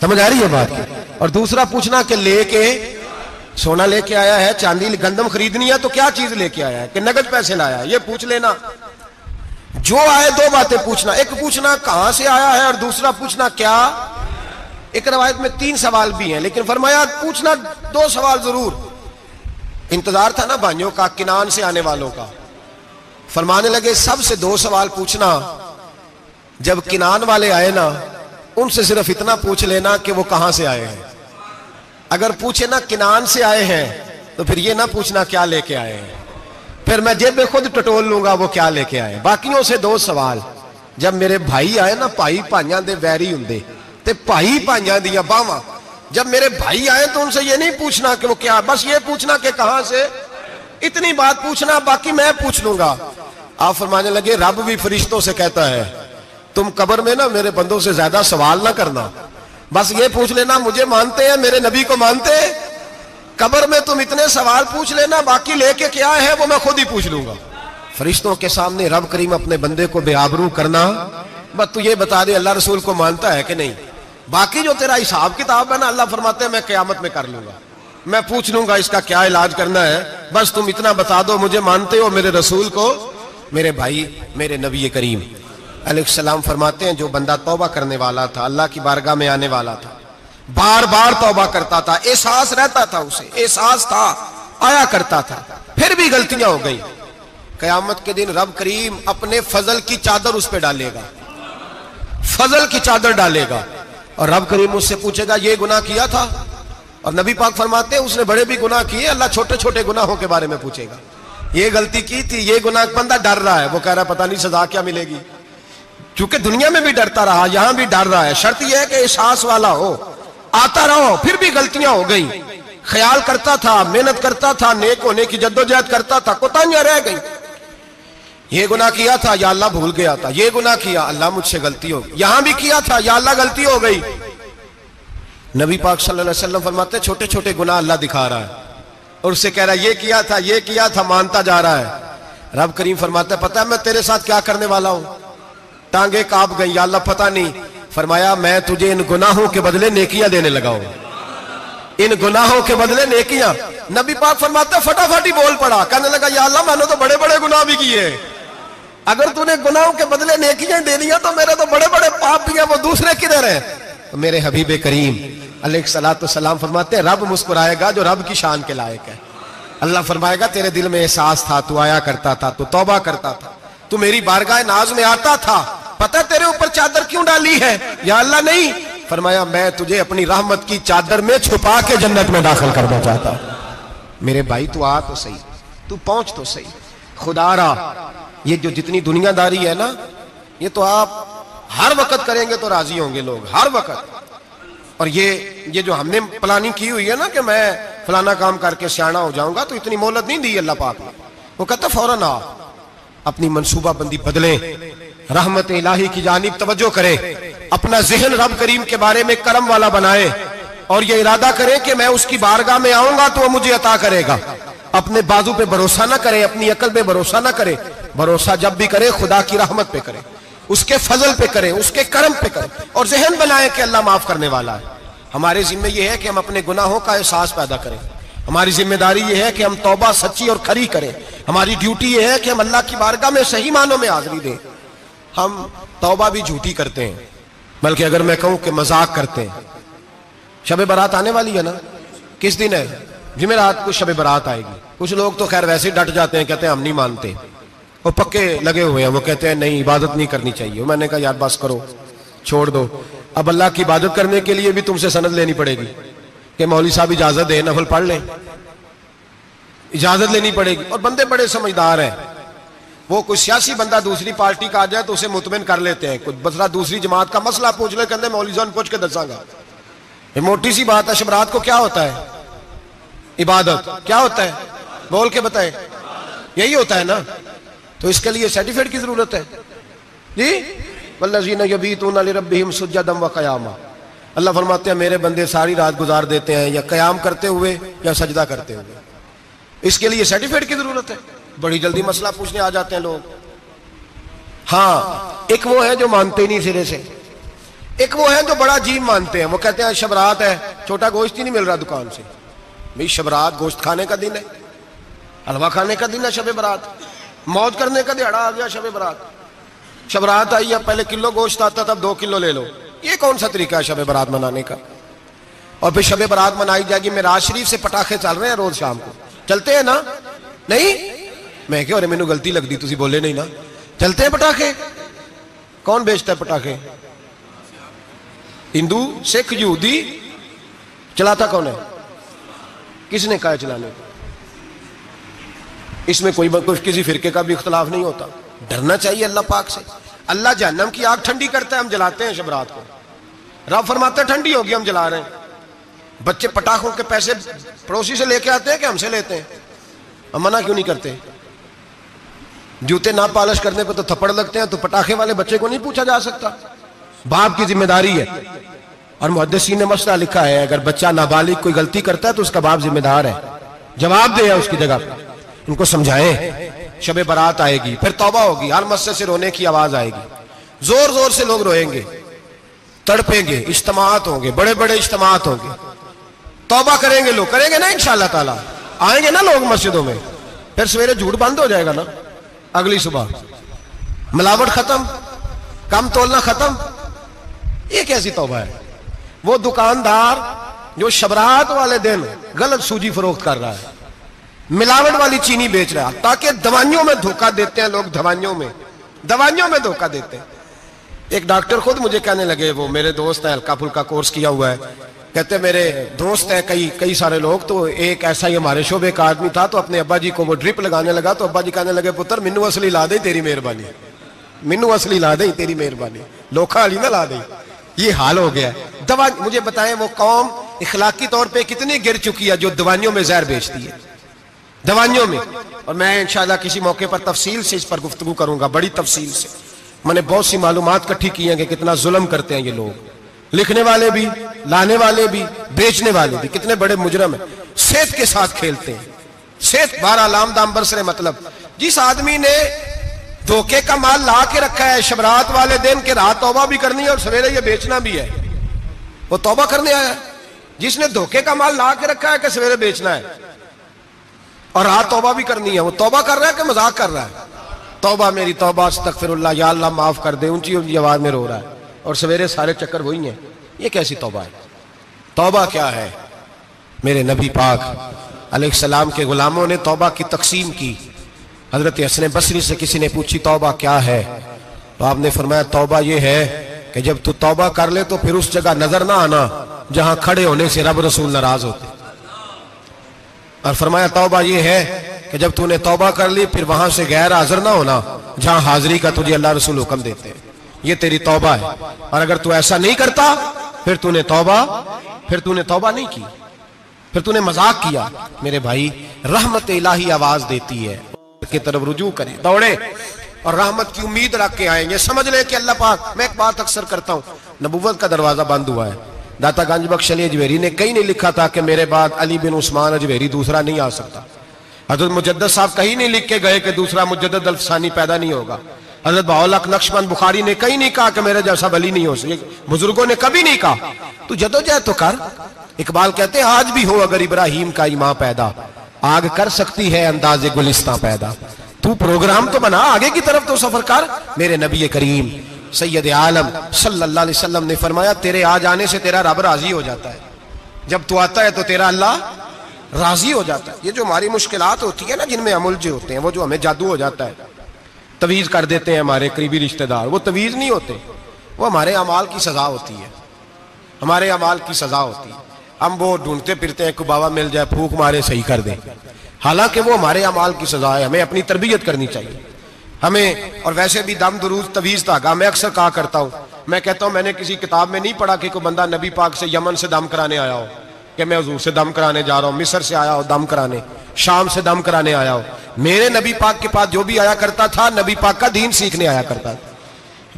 سمجھ آ رہی ہے بات, اور دوسرا پوچھنا کہ لے کے سونا لے کے آیا ہے, چاندی گندم خریدنی ہے تو کیا چیز لے کے آیا ہے, کہ نقد پیسے لایا ہے, یہ پوچھ لینا. جو آئے 2 باتیں پوچھنا. ایک پوچھنا کہاں سے آیا ہے, اور دوسرا پوچھنا کیا. ایک روایت میں 3 سوال بھی ہیں, لیکن فرمایا پوچھنا 2 سوال ضرور. انتظار تھا نا بھائیوں کا کنان سے آنے والوں کا. فرمانے لگے سب سے 2 سوال پوچھنا. جب کنان والے آئے نا ان سے صرف اتنا پوچھ لینا کہ وہ کہاں سے آئے ہیں. اگر پوچھے نا کنان سے آئے ہیں تو پھر یہ نہ پوچھنا کیا لے کے آئے ہیں, پھر میں جیب میں خود ٹٹول لوں گا وہ کیا لے کے آئے. باقیوں سے 2 سوال. جب میرے بھائی آئے نا, بھائی بھائیاں دے ویری ہوندے تے بھائی بھائیاں دیاں باواں, جب میرے بھائی آئے تو ان سے یہ نہیں پوچھنا کہ وہ کیا, بس یہ پوچھنا کہ کہاں سے. اتنی بات پوچھنا, باقی میں پوچھ لوں گا. آپ فرمانے لگے رب بھی فرشتوں سے کہتا ہے تم قبر میں نا میرے بندوں سے زیادہ سوال نہ کرنا, بس یہ پوچھ لینا مجھے مانتے ہیں, میرے نبی کو مانتے ہیں. قبر میں تم اتنے سوال پوچھ لینا, باقی لے کے کیا ہے وہ میں خود ہی پوچھ لوں گا. فرشتوں کے سامنے رب کریم اپنے بندے کو بے آبرو کرنا, بس تو یہ بتا دے اللہ رسول کو مانتا ہے کہ نہیں. باقی جو تیرا حساب کتاب ہے نا, اللہ فرماتے ہیں میں قیامت میں کر لوں گا, میں پوچھ لوں گا اس کا کیا علاج کرنا ہے. بس تم اتنا بتا دو مجھے مانتے ہو, میرے رسول کو, میرے بھائی, میرے نبی کریم. علیہ السلام فرماتے ہیں جو بندہ توبہ کرنے والا تھا، اللہ کی بارگاہ میں آنے والا تھا، بار بار توبہ کرتا تھا، احساس رہتا تھا، اسے احساس تھا، آیا کرتا تھا، پھر بھی غلطیاں ہو گئی، قیامت کے دن رب کریم اپنے فضل کی چادر اس پہ ڈالے گا، فضل کی چادر ڈالے گا، اور رب کریم اس سے پوچھے گا یہ گناہ کیا تھا؟ اور نبی پاک فرماتے ہیں اس نے بڑے بھی گناہ کیے، اللہ چھوٹے چھوٹے گناہوں کے بارے میں پوچھے گا، یہ غلطی کی تھی، یہ گناہ، بندہ ڈر رہا ہے، وہ کہہ رہا ہے پتہ نہیں سزا کیا ملے گی، کیونکہ دنیا میں بھی ڈرتا رہا، یہاں بھی ڈر رہا ہے، شرط یہ ہے کہ احساس والا ہو، آتا رہو، پھر بھی غلطیاں ہو گئی، خیال کرتا تھا، محنت کرتا تھا، نیک ہونے کی جدوجہد کرتا تھا، کوتاہیاں رہ گئی، یہ گناہ کیا تھا یا اللہ بھول گیا تھا، یہ گناہ کیا اللہ مجھ سے غلطی ہو گئی، یہاں بھی کیا تھا یا اللہ غلطی ہو گئی۔ نبی پاک صلی اللہ علیہ وسلم فرماتے ہیں چھوٹے چھوٹے گناہ اللہ دکھا رہا ہے اور اس سے کہہ رہا ہے یہ کیا تھا، مانتا جا رہا ہے۔ رب کریم فرماتا ہے پتہ ہے میں تیرے ساتھ کیا کرنے والا ہوں؟ ٹانگیں کانپ گئی، یا اللہ پتہ نہیں، فرمایا میں تجھے ان گناہوں کے بدلے نیکیاں دینے لگا ہوں، ان گناہوں کے بدلے نیکیاں۔ نبی پاک فرماتے ہیں فٹافٹ ہی بول پڑا، کہنے لگا یا اللہ میں نے تو بڑے بڑے گناہ بھی کیے، اگر تو نے گناہوں کے بدلے نیکیاں دے دیا تو میرے تو بڑے بڑے پاپ بھی ہیں، وہ دوسرے کدھر ہیں؟ تو میرے حبیب کریم علیہ السلام فرماتے ہیں رب مسکرائے گا جو رب کی شان کے لائق ہے، اللہ فرمائے گا تیرے دل میں احساس تھا، تو آیا کرتا تھا، تو توبہ کرتا تھا، تو میری بارگاہ ناز میں آتا تھا، پتہ تیرے اوپر چادر کیوں ڈالی ہے؟ یا اللہ نہیں، فرمایا میں تجھے اپنی رحمت کی چادر میں چھپا کے جنت میں داخل کرنا چاہتا ہوں۔ میرے بھائی تو آ تو صحیح، تو پہنچ تو صحیح، خدا را یہ جو جتنی دنیا داری ہے نا، یہ تو آپ ہر وقت کریں گے تو راضی ہوں گے لوگ، ہر وقت۔ اور یہ جو ہم نے پلاننگ کی ہوئی ہے نا کہ میں فلانا کام کر کے سیانا ہو جاؤں گا، تو اتنی مہلت نہیں دی اللہ پاک نے، وہ کہتا فوراً آ، اپنی منصوبہ بندی بدلیں، رحمت الہی کی جانب توجہ کریں، اپنا ذہن رب کریم کے بارے میں کرم والا بنائے، اور یہ ارادہ کریں کہ میں اس کی بارگاہ میں آؤں گا تو وہ مجھے عطا کرے گا۔ اپنے بازو پہ بھروسہ نہ کریں، اپنی عقل پہ بھروسہ نہ کریں، بھروسہ جب بھی کریں خدا کی رحمت پہ کریں، اس کے فضل پہ کریں، اس کے کرم پہ کریں، اور ذہن بنائیں کہ اللہ معاف کرنے والا ہے۔ ہمارے ذمہ یہ ہے کہ ہم اپنے گناہوں کا احساس پیدا کریں، ہماری ذمہ داری یہ ہے کہ ہم توبہ سچی اور کھری کریں، ہماری ڈیوٹی یہ ہے کہ ہم اللہ کی بارگاہ میں صحیح معنوں میں حاضری دیں۔ ہم توبہ بھی جھوٹی کرتے ہیں، بلکہ اگر میں کہوں کہ مذاق کرتے ہیں۔ شب برات آنے والی ہے نا، کس دن ہے؟ جمعرات کو شب برات آئے گی۔ کچھ لوگ تو خیر ویسے ڈٹ جاتے ہیں، کہتے ہیں ہم نہیں مانتے، وہ پکے لگے ہوئے ہیں، وہ کہتے ہیں نہیں عبادت نہیں کرنی چاہیے۔ میں نے کہا یار بس کرو، چھوڑ دو، اب اللہ کی عبادت کرنے کے لیے بھی تم سے سند لینی پڑے گی کہ مولوی صاحب اجازت دیں، نفل پڑھ لیں، اجازت لینی پڑے گی۔ اور بندے بڑے سمجھدار ہیں، وہ کوئی سیاسی بندہ دوسری پارٹی کا آ جائے تو اسے مطمئن کر لیتے ہیں، کوئی مسئلہ دوسری جماعت کا مسئلہ پوچھ لے، کہتے ہیں مولوی صاحب پوچھ کے دساں گا۔ یہ موٹی سی بات ہے، شب رات کو کیا ہوتا ہے؟ عبادت۔ کیا ہوتا ہے؟ بول کے بتائیں، یہی ہوتا ہے نا، تو اس کے لیے سرٹیفکیٹ کی ضرورت ہے جی۔ والذین یبیتون لربہم سجدا وقیاما، اللہ فرماتے ہیں میرے بندے ساری رات گزار دیتے ہیں یا قیام کرتے ہوئے یا سجدہ کرتے ہوئے، اس کے لیے سرٹیفکیٹ کی ضرورت ہے؟ بڑی جلدی مسئلہ پوچھنے آ جاتے ہیں لوگ۔ ہاں، ایک وہ ہے جو مانتے نہیں سرے سے، ایک وہ ہے جو بڑا عجیب مانتے ہیں، وہ کہتے ہیں شب رات ہے، چھوٹا گوشت ہی نہیں مل رہا دکان سے۔ بھئی شب رات گوشت کھانے کا دن ہے، حلوہ کھانے کا دن ہے شب برات، موج کرنے کا دیہڑا آ گیا شب برات۔ شب رات آئی ہے، پہلے کلو گوشت آتا تھا، 2 کلو لے لو، یہ کون سا طریقہ ہے شب برات منانے کا؟ اور پھر شب برات منائی جائے گی، معراج شریف سے پٹاخے چل رہے ہیں روز شام کو، چلتے ہیں نا؟ نہیں، میں کہ مینوں غلطی لگتی تسی بولے نہیں نا، چلتے ہیں پٹاخے؟ کون بیچتا ہے پٹاخے؟ ہندو، سکھ، یہودی؟ چلاتا کون ہے؟ کس نے کہا چلانے کو؟ اس میں کوئی کسی فرقے کا بھی اختلاف نہیں ہوتا۔ ڈرنا چاہیے اللہ پاک سے۔ اللہ جہنم کی آگ ٹھنڈی کرتا ہے، ہم جلاتے ہیں شب رات کو، رب فرماتا ہے ٹھنڈی ہوگی ہم جلا رہے ہیں۔ بچے پٹاخوں کے پیسے پڑوسی سے لے کے آتے ہیں کہ ہم سے لیتے ہیں؟ ہم منع کیوں نہیں کرتے؟ جوتے نہ پالش کرنے پہ تو تھپڑ لگتے ہیں، تو پٹاخے والے بچے کو نہیں پوچھا جا سکتا؟ باپ کی ذمہ داری ہے، اور محدثین نے مسئلہ لکھا ہے اگر بچہ نابالغ کوئی غلطی کرتا ہے تو اس کا باپ ذمہ دار ہے، جواب دے اس کی جگہ پہ۔ ان کو سمجھائیں، شب برات آئے گی، پھر توبہ ہوگی، ہر مسجد سے رونے کی آواز آئے گی، زور زور سے لوگ روئیں گے، تڑپیں گے، اجتماعات ہوں گے، بڑے بڑے اجتماعات ہوں گے، توبہ کریں گے لوگ، کریں گے نا انشاءاللہ تعالی، آئیں گے نا لوگ مسجدوں میں، پھر سویرے جھوٹ بند ہو جائے گا نا، اگلی صبح ملاوٹ ختم، کم تولنا ختم. یہ کیسی توبہ ہے؟ وہ دکاندار جو شبرات والے دن غلط سوجی فروخت کر رہا ہے, ملاوٹ والی چینی بیچ رہا ہے, تاکہ دوائیوں میں دھوکہ دیتے ہیں لوگ, دوائیوں میں دھوکہ دیتے ہیں. ایک ڈاکٹر خود مجھے کہنے لگے, وہ میرے دوست ہیں, ہلکا پھلکا کورس کیا ہوا ہے, کہتے میرے دوست ہیں کئی سارے لوگ, تو ایک ایسا ہی ہمارے شعبے کا آدمی تھا, تو اپنے ابا جی کو وہ ڈرپ لگانے لگا, تو ابا جی کہنے لگے پتر منو اصلی لا دے تیری مہربانی, منو اصلی لا دے تیری مہربانی, لوکھا علی نہ لا دے. یہ حال ہو گیا ہے. مجھے بتائیں وہ قوم اخلاقی طور پہ کتنی گر چکی ہے جو دوائیوں میں زہر بیچتی ہے, دوائیوں میں. اور میں انشاءاللہ کسی موقع پر تفصیل سے اس پر گفتگو کروں گا, بڑی تفصیل سے. میں نے بہت سی معلومات اکٹھی کی ہیں کہ کتنا ظلم کرتے ہیں یہ لوگ, لکھنے والے بھی, لانے والے بھی, بیچنے والے بھی, کتنے بڑے مجرم ہیں. صحت کے ساتھ کھیلتے ہیں, صحت. بارہ لام دام برسرے مطلب جس آدمی نے دھوکے کا مال لا کے رکھا ہے شبرات والے دن کے رات توبہ بھی کرنی ہے اور سویرے یہ بیچنا بھی ہے, وہ توبہ کرنے آیا ہے. جس نے دھوکے کا مال لا کے رکھا ہے کہ سویرے بیچنا ہے اور رات توبہ بھی کرنی ہے, وہ توبہ کر رہا ہے کہ مذاق کر رہا ہے؟ توبہ میری توبہ, استغفر اللہ, یا اللہ معاف کر دے, اونچی اونچی آواز میں رو رہا ہے, اور سویرے سارے چکر وہی ہیں. یہ کیسی توبہ ہے؟ توبہ کیا ہے؟ میرے نبی پاک علیہ السلام کے غلاموں نے توبہ کی تقسیم کی. حضرت حسن بصری سے کسی نے پوچھی توبہ کیا ہے, تو آپ نے فرمایا توبہ یہ ہے کہ جب تو توبہ کر لے تو پھر اس جگہ نظر نہ آنا جہاں کھڑے ہونے سے رب رسول ناراض ہوتے. اور فرمایا توبہ یہ ہے کہ جب تو نے توبہ کر لی پھر وہاں سے غیر حاضر نہ ہونا جہاں حاضری کا تجھے اللہ رسول حکم دیتے ہیں. یہ تیری توبہ ہے. اور اگر تو ایسا نہیں کرتا پھر تو نے توبہ نہیں کی, پھر تو نے مذاق کیا. میرے بھائی رحمت الہی آواز دیتی ہے کی طرف رجوع کریں, دوڑے اور رحمت کی امید رکھ کے آئیں. یہ سمجھ لیں کہ اللہ پاک, میں ایک بات اکثر کرتا ہوں, نبوت کا دروازہ بند ہوا ہے. داتا گنج بخش علی اجویری نے کہیں نہیں لکھا تھا کہ میرے بعد علی بن عثمان اجویری دوسرا نہیں آ سکتا. حضرت مجدد صاحب کہیں نہیں لکھ کے گئے کہ دوسرا مجدد الفسانی پیدا نہیں ہوگا. حضرت بہاءالحق نقشبند بخاری نے کہیں نہیں کہا کہ میرے جیسا ولی نہیں ہو سکے. بزرگوں نے کبھی نہیں کہا. تو جدوجہد تو کر. اقبال کہتے ہیں آج بھی ہو اگر ابراہیم کا ایمان پیدا, آگ کر سکتی ہے انداز گلستان پیدا. تو پروگرام تو بنا, آگے کی طرف تو سفر کر. میرے نبی کریم سید عالم صلی اللہ علیہ وسلم نے فرمایا تیرے آ جانے سے تیرا رب راضی ہو جاتا ہے. جب تو آتا ہے تو تیرا اللہ راضی ہو جاتا ہے. یہ جو ہماری مشکلات ہوتی ہے نا, جن میں ہم الجھے ہوتے ہیں, وہ جو ہمیں جادو ہو جاتا ہے, تویز کر دیتے ہیں ہمارے قریبی رشتہ دار, وہ تویز نہیں ہوتے, وہ ہمارے اعمال کی سزا ہوتی ہے, ہمارے اعمال کی سزا ہوتی ہے. ہم وہ ڈھونڈتے پھرتے ہیں کہ بابا مل جائے پھونک مارے صحیح کر دیں, حالانکہ وہ ہمارے اعمال کی سزا ہے. ہمیں اپنی تربیت کرنی چاہیے ہمیں. اور ویسے بھی دم درود تویز دھاگا میں اکثر کہا کرتا ہوں, میں کہتا ہوں میں نے کسی کتاب میں نہیں پڑھا کہ کوئی بندہ نبی پاک سے یمن سے دم کرانے آیا ہو کہ میں حضور سے دم کرانے جا رہا ہوں, مصر سے آیا ہو دم کرانے, شام سے دم کرانے آیا ہو. میرے نبی پاک کے پاس جو بھی آیا کرتا تھا نبی پاک کا دین سیکھنے آیا کرتا تھا.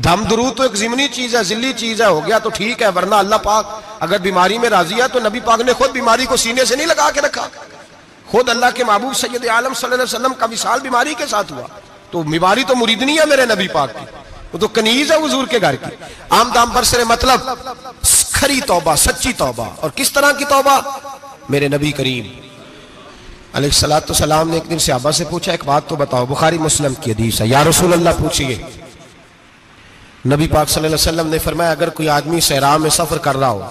دم درود تو ایک ضمنی چیز ہے, ذلی چیز ہے, ہو گیا تو ٹھیک ہے, ورنہ اللہ پاک اگر بیماری میں راضی ہے تو نبی پاک نے خود بیماری کو سینے سے نہیں لگا کے رکھا. خود اللہ کے محبوب سید عالم صلی اللہ علیہ وسلم کا وصال بیماری کے ساتھ ہوا. تو بیماری تو مریدنی ہے میرے نبی پاک کی, وہ تو کنیز ہے حضور کے گھر کی. عام دام برسر مطلب کھری توبہ, سچی توبہ. اور کس طرح کی توبہ؟ میرے نبی کریم علیہ الصلوۃ والسلام نے ایک دن صحابہ سے پوچھا ایک بات تو بتاؤ, بخاری مسلم کی حدیث ہے, یا رسول اللہ پوچھئے. نبی پاک صلی اللہ علیہ وسلم نے فرمایا اگر کوئی آدمی صحرا میں سفر کر رہا ہو,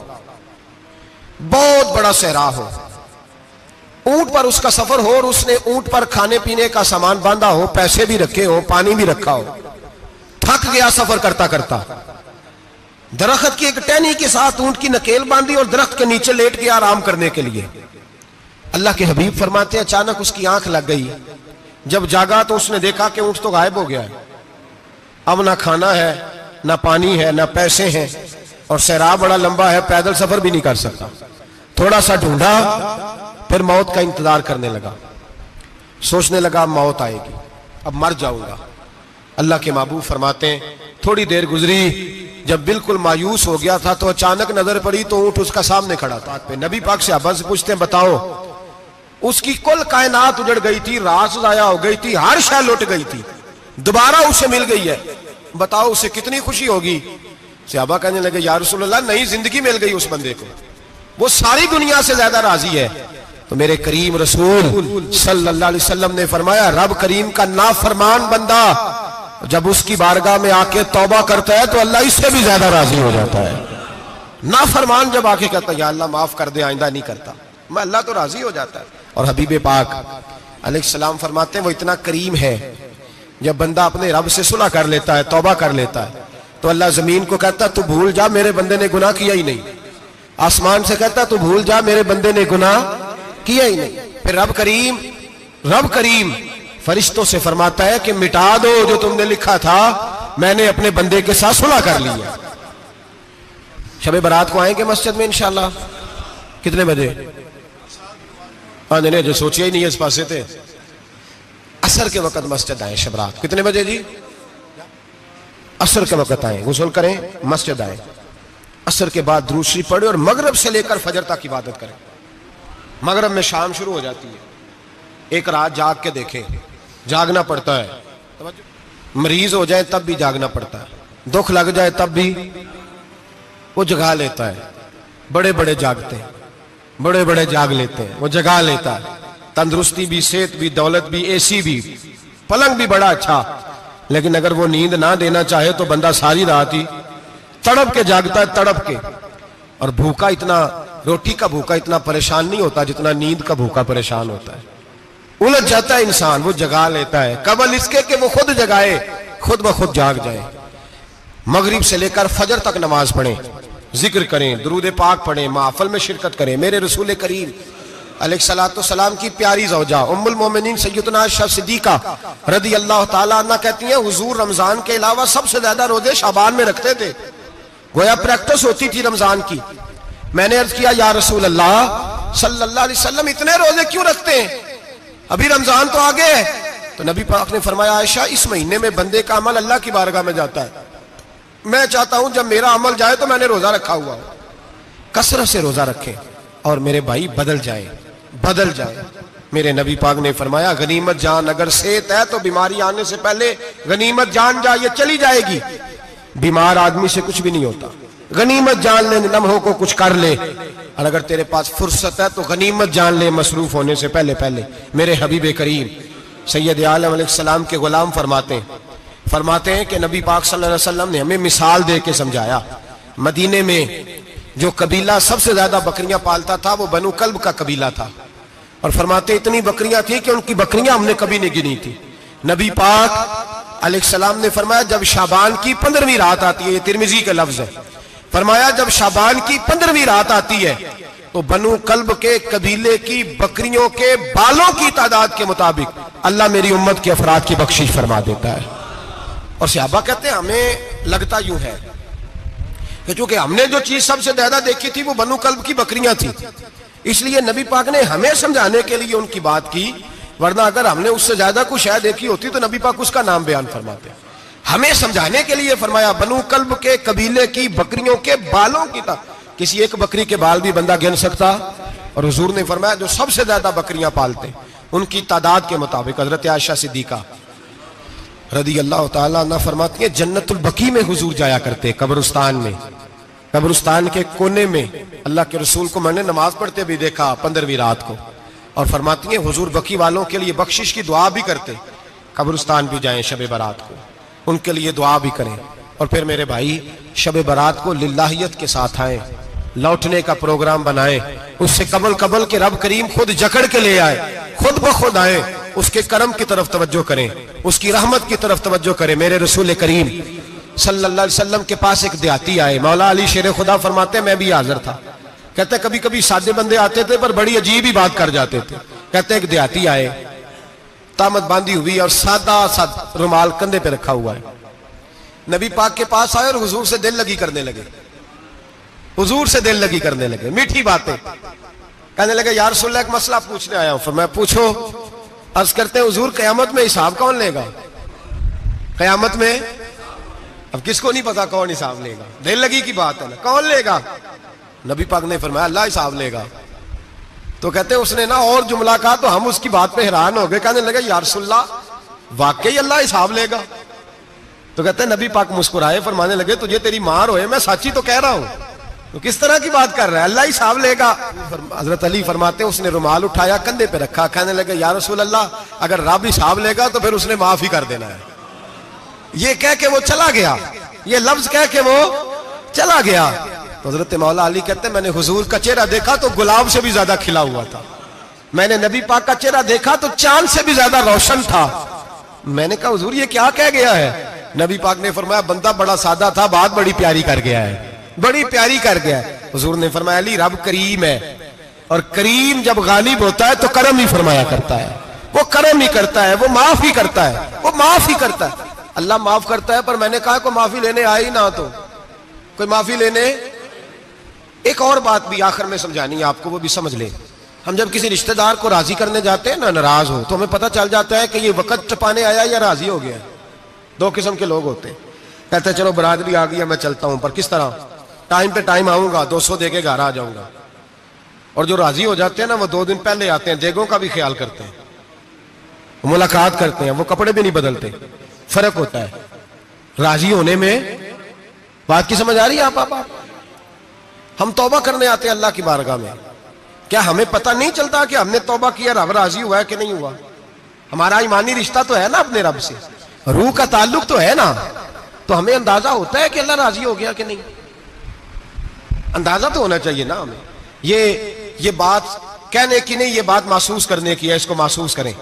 بہت بڑا صحرا ہو, اونٹ پر اس کا سفر ہو اور اس نے اونٹ پر کھانے پینے کا سامان باندھا ہو, پیسے بھی رکھے ہو, پانی بھی رکھا ہو, تھک گیا سفر کرتا کرتا, درخت کی ایک ٹہنی کے ساتھ اونٹ کی نکیل باندھی اور درخت کے نیچے لیٹ گیا آرام کرنے کے لیے. اللہ کے حبیب فرماتے ہیں اچانک اس کی آنکھ لگ گئی. جب جاگا تو اس نے دیکھا کہ اونٹ تو غائب ہو گیا ہے. اب نہ کھانا ہے, نہ پانی ہے, نہ پیسے ہیں, اور صحرا بڑا لمبا ہے, پیدل سفر بھی نہیں کر سکتا. تھوڑا سا ڈھونڈا, پھر موت کا انتظار کرنے لگا, سوچنے لگا موت آئے گی, اب مر جاؤں گا. اللہ کے محبوب فرماتے ہیں تھوڑی دیر گزری, جب بالکل مایوس ہو گیا تھا تو اچانک نظر پڑی تو اونٹ اس کا سامنے کھڑا تھا. نبی پاک صحابہ سے پوچھتے ہیں بتاؤ, اس کی کل کائنات اجڑ گئی تھی, رات ضائع ہو گئی تھی, ہر شے لٹ گئی تھی, دوبارہ اسے مل گئی ہے, بتاؤ اسے کتنی خوشی ہوگی. صحابہ کہنے لگے یا رسول اللہ نئی زندگی مل گئی اس بندے کو, وہ ساری دنیا سے زیادہ راضی ہے. تو میرے کریم رسول صلی اللہ علیہ وسلم نے فرمایا رب کریم کا نافرمان بندہ جب اس کی بارگاہ میں آ کے توبہ کرتا ہے تو اللہ اس سے بھی زیادہ راضی ہو جاتا ہے. نافرمان جب آ کے کہتا ہے یا اللہ معاف کر دے آئندہ نہیں کرتا, میں اللہ تو راضی ہو جاتا ہے. اور حبیب پاک علیہ السلام فرماتے ہیں وہ اتنا کریم ہے, جب بندہ اپنے رب سے صلح کر لیتا ہے, توبہ کر لیتا ہے, تو اللہ زمین کو کہتا ہے تو بھول جا میرے بندے نے گناہ کیا ہی نہیں. آسمان سے کہتا ہے تو بھول جا میرے بندے نے گناہ کیا ہی نہیں. پھر رب کریم فرشتوں سے فرماتا ہے کہ مٹا دو جو تم نے لکھا تھا, میں نے اپنے بندے کے ساتھ صلح کر لیا. شب برات کو آئیں گے مسجد میں انشاءاللہ. کتنے بجے؟ نہیں جو سوچیا ہی نہیں ہے اس پاسے تھے. عصر کے وقت مسجد آئیں شب رات. کتنے بجے جی؟ عصر کے وقت آئیں, غسل کریں, مسجد آئیں. عصر کے بعد درود شریف پڑھیں اور مغرب سے لے کر فجر تک عبادت کریں. مغرب میں شام شروع ہو جاتی ہے. ایک رات جاگ کے دیکھیں, جاگنا پڑتا ہے. مریض ہو جائے تب بھی جاگنا پڑتا ہے, دکھ لگ جائے تب بھی وہ جگا لیتا ہے. بڑے بڑے جاگتے ہیں, بڑے بڑے جاگ لیتے ہیں, وہ جگا لیتا ہے. تندرستی بھی, صحت بھی, دولت بھی, اے سی بھی, پلنگ بھی بڑا اچھا, لیکن اگر وہ نیند نہ دینا چاہے تو بندہ ساری رات ہی تڑپ کے جاگتا ہے, تڑپ کے. اور بھوکا اتنا, روٹی کا بھوکا اتنا پریشان نہیں ہوتا جتنا نیند کا بھوکا پریشان ہوتا ہے. الجھ جاتا ہے انسان, وہ جگا لیتا ہے قبل اس کے کہ وہ خود جگائے, خود بخود جاگ جائے. مغرب سے لے کر فجر تک نماز پڑھیں, ذکر کریں, درود پاک پڑھیں, محفل میں شرکت کریں. میرے رسول کریم علیہ الصلوۃ والسلام کی پیاری زوجہ ام المومنین سیدنا عائشہ صدیقہ رضی اللہ تعالیٰ عنہ کہتی ہیں حضور رمضان کے علاوہ سب سے زیادہ روزے شعبان میں رکھتے تھے, گویا پریکٹس ہوتی تھی رمضان کی. میں نے عرض کیا یا رسول اللہ صلی اللہ علیہ وسلم اتنے روزے کیوں رکھتے ہیں, ابھی رمضان تو آگے ہے. تو نبی پاک نے فرمایا عائشہ اس مہینے میں بندے کا عمل اللہ کی بارگاہ میں جاتا ہے, میں چاہتا ہوں جب میرا عمل جائے تو میں نے روزہ رکھا ہوا ہو. کثرت سے روزہ رکھیں اور میرے بھائی بدل جائیں. میرے نبی پاک نے فرمایا غنیمت جان اگر صحت ہے تو بیماری آنے سے پہلے غنیمت جان جائے چلی جائے گی. بیمار آدمی سے کچھ بھی نہیں ہوتا, غنیمت جان لے, لمحوں کو کچھ کر لے. اور اگر تیرے پاس فرصت ہے تو غنیمت جان لے مصروف ہونے سے پہلے. میرے حبیب کریم سید عالم علیہ السلام کے غلام فرماتے ہیں کہ نبی پاک صلی اللہ علیہ وسلم نے ہمیں مثال دے کے سمجھایا. مدینے میں جو قبیلہ سب سے زیادہ بکریاں پالتا تھا وہ بنو کلب کا قبیلہ تھا, اور فرماتے اتنی بکریاں تھیں کہ ان کی بکریاں ہم نے کبھی نہیں گنی تھی. نبی پاک علیہ السلام نے فرمایا جب شعبان کی 15ویں رات آتی ہے, یہ ترمذی کا لفظ ہے, فرمایا جب شعبان کی 15ویں رات آتی ہے تو بنو کلب کے قبیلے کی بکریوں کے بالوں کی تعداد کے مطابق اللہ میری امت کے افراد کی بخشش فرما دیتا ہے. اور صحابہ کہتے ہیں ہمیں لگتا یوں ہے کہ چونکہ ہم نے جو چیز سب سے زیادہ دیکھی تھی وہ بنو کلب کی بکریاں تھیں, اس لیے نبی پاک نے ہمیں سمجھانے کے لیے ان کی بات کی, ورنہ اگر ہم نے اس سے زیادہ کچھ شاید دیکھی ہوتی تو نبی پاک اس کا نام بیان فرماتے. ہمیں سمجھانے کے لیے فرمایا بنو کلب کے قبیلے کی بکریوں کے بالوں کی کسی ایک بکری کے بال بھی بندہ گن سکتا, اور حضور نے فرمایا جو سب سے زیادہ بکریاں پالتے ان کی تعداد کے مطابق حضرت عائشہ صدیقہ رضی اللہ تعالیٰ عنہ فرماتی ہیں جنت البقیع میں حضور جایا کرتے, قبرستان میں, قبرستان کے کونے میں. اللہ کے رسول کو میں نے نماز پڑھتے بھی دیکھا 15ویں رات کو, اور فرماتی ہیں حضور بقیع والوں کے لیے بخشش کی دعا بھی کرتے. قبرستان بھی جائیں شب برات کو, ان کے لیے دعا بھی کریں. اور پھر میرے بھائی شب برات کو للہیت کے ساتھ آئیں, لوٹنے کا پروگرام بنائیں, اس سے قبل کے رب کریم خود جکڑ کے لے آئے, خود بخود آئیں, اس کے کرم کی طرف توجہ کریں, اس کی رحمت کی طرف توجہ کریں. میرے رسول کریم صلی اللہ علیہ وسلم کے پاس ایک دیہاتی آئے, مولا علی شیر خدا فرماتے ہیں میں بھی حاضر تھا. کہتے کبھی کبھی سادے بندے آتے تھے پر بڑی عجیب ہی بات کر جاتے تھے. کہتے ایک دیہاتی آئے, تامت باندھی ہوئی اور سادہ رومال کندھے پہ رکھا ہوا ہے. نبی پاک کے پاس آئے اور حضور سے دل لگی کرنے لگے, حضور سے دل لگی کرنے لگے, میٹھی باتیں کہنے لگے یا رسول اللہ ایک مسئلہ پوچھنے آیا ہوں. فرمایا پوچھو. عرض کرتے ہیں حضور قیامت میں حساب کون لے گا؟ قیامت میں اب کس کو نہیں پتا کون حساب لے گا, دل لگی کی بات ہے نا, کون لے گا؟ نبی پاک نے فرمایا اللہ حساب لے گا. تو کہتے ہیں اس نے نا اور جملہ کہا تو ہم اس کی بات پہ حیران ہو گئے, کہنے لگے یا رسول اللہ واقعی اللہ حساب لے گا؟ تو کہتے ہیں نبی پاک مسکرائے, فرمانے لگے تجھے تیری مار ہوئے, میں سچی تو کہہ رہا ہوں, تو کس طرح کی بات کر رہا ہے, اللہ حساب لے گا. حضرت علی فرماتے ہیں اس نے رومال اٹھایا کندھے پہ رکھا, کہنے لگے یا رسول اللہ اگر رب حساب لے گا تو پھر اس نے معاف ہی کر دینا ہے. یہ کہہ کے وہ چلا گیا، یہ لفظ کہہ کے وہ چلا گیا. تو حضرت مولا علی کہتے ہیں میں نے حضور کا چہرہ دیکھا تو گلاب سے بھی زیادہ کھلا ہوا تھا. میں نے نبی پاک کا چہرہ دیکھا تو چاند سے بھی زیادہ روشن تھا. میں نے کہا حضور یہ کیا کہہ گیا ہے؟ نبی پاک نے فرمایا بندہ بڑا سادہ تھا، بات بڑی پیاری کر گیا ہے، بڑی پیاری کر گیا ہے. حضور نے فرمایا علی رب کریم ہے، اور کریم جب غالب ہوتا ہے تو کرم ہی فرمایا کرتا ہے. وہ کرم ہی کرتا ہے، وہ معاف ہی کرتا ہے، وہ معاف ہی کرتا ہے. اللہ معاف کرتا ہے. پر میں نے کہا کوئی معافی لینے آئے ہی نہ تو کوئی معافی لینے. ایک اور بات بھی آخر میں سمجھانی ہے آپ کو، وہ بھی سمجھ لیں. ہم جب کسی رشتہ دار کو راضی کرنے جاتے ہیں نا، ناراض ہو، تو ہمیں پتہ چل جاتا ہے کہ یہ وقت ٹپانے آیا یا راضی ہو گیا. دو قسم کے لوگ ہوتے ہیں. کہتے ہیں چلو برادری آ گئی، میں چلتا ہوں. پر کس طرح؟ ٹائم پہ ٹائم آؤں گا، 200 دے کے گھر آ جاؤں گا. اور جو راضی ہو جاتے ہیں نا، وہ 2 دن پہلے آتے ہیں، دیگوں کا بھی خیال کرتے ہیں، ملاقات کرتے ہیں، وہ کپڑے بھی نہیں بدلتے. فرق ہوتا ہے راضی ہونے میں. بات کی سمجھ آ رہی ہے آپ؟ ہم توبہ کرنے آتے ہیں اللہ کی بارگاہ میں، کیا ہمیں پتہ نہیں چلتا کہ ہم نے توبہ کیا، رب راضی ہوا ہے کہ نہیں ہوا؟ ہمارا ایمانی رشتہ تو ہے نا اپنے رب سے، روح کا تعلق تو ہے نا. تو ہمیں اندازہ ہوتا ہے کہ اللہ راضی ہو گیا کہ نہیں. اندازہ تو ہونا چاہیے نا ہمیں. یہ بات کہنے کی نہیں، یہ بات محسوس کرنے کی ہے. اس کو محسوس کریں.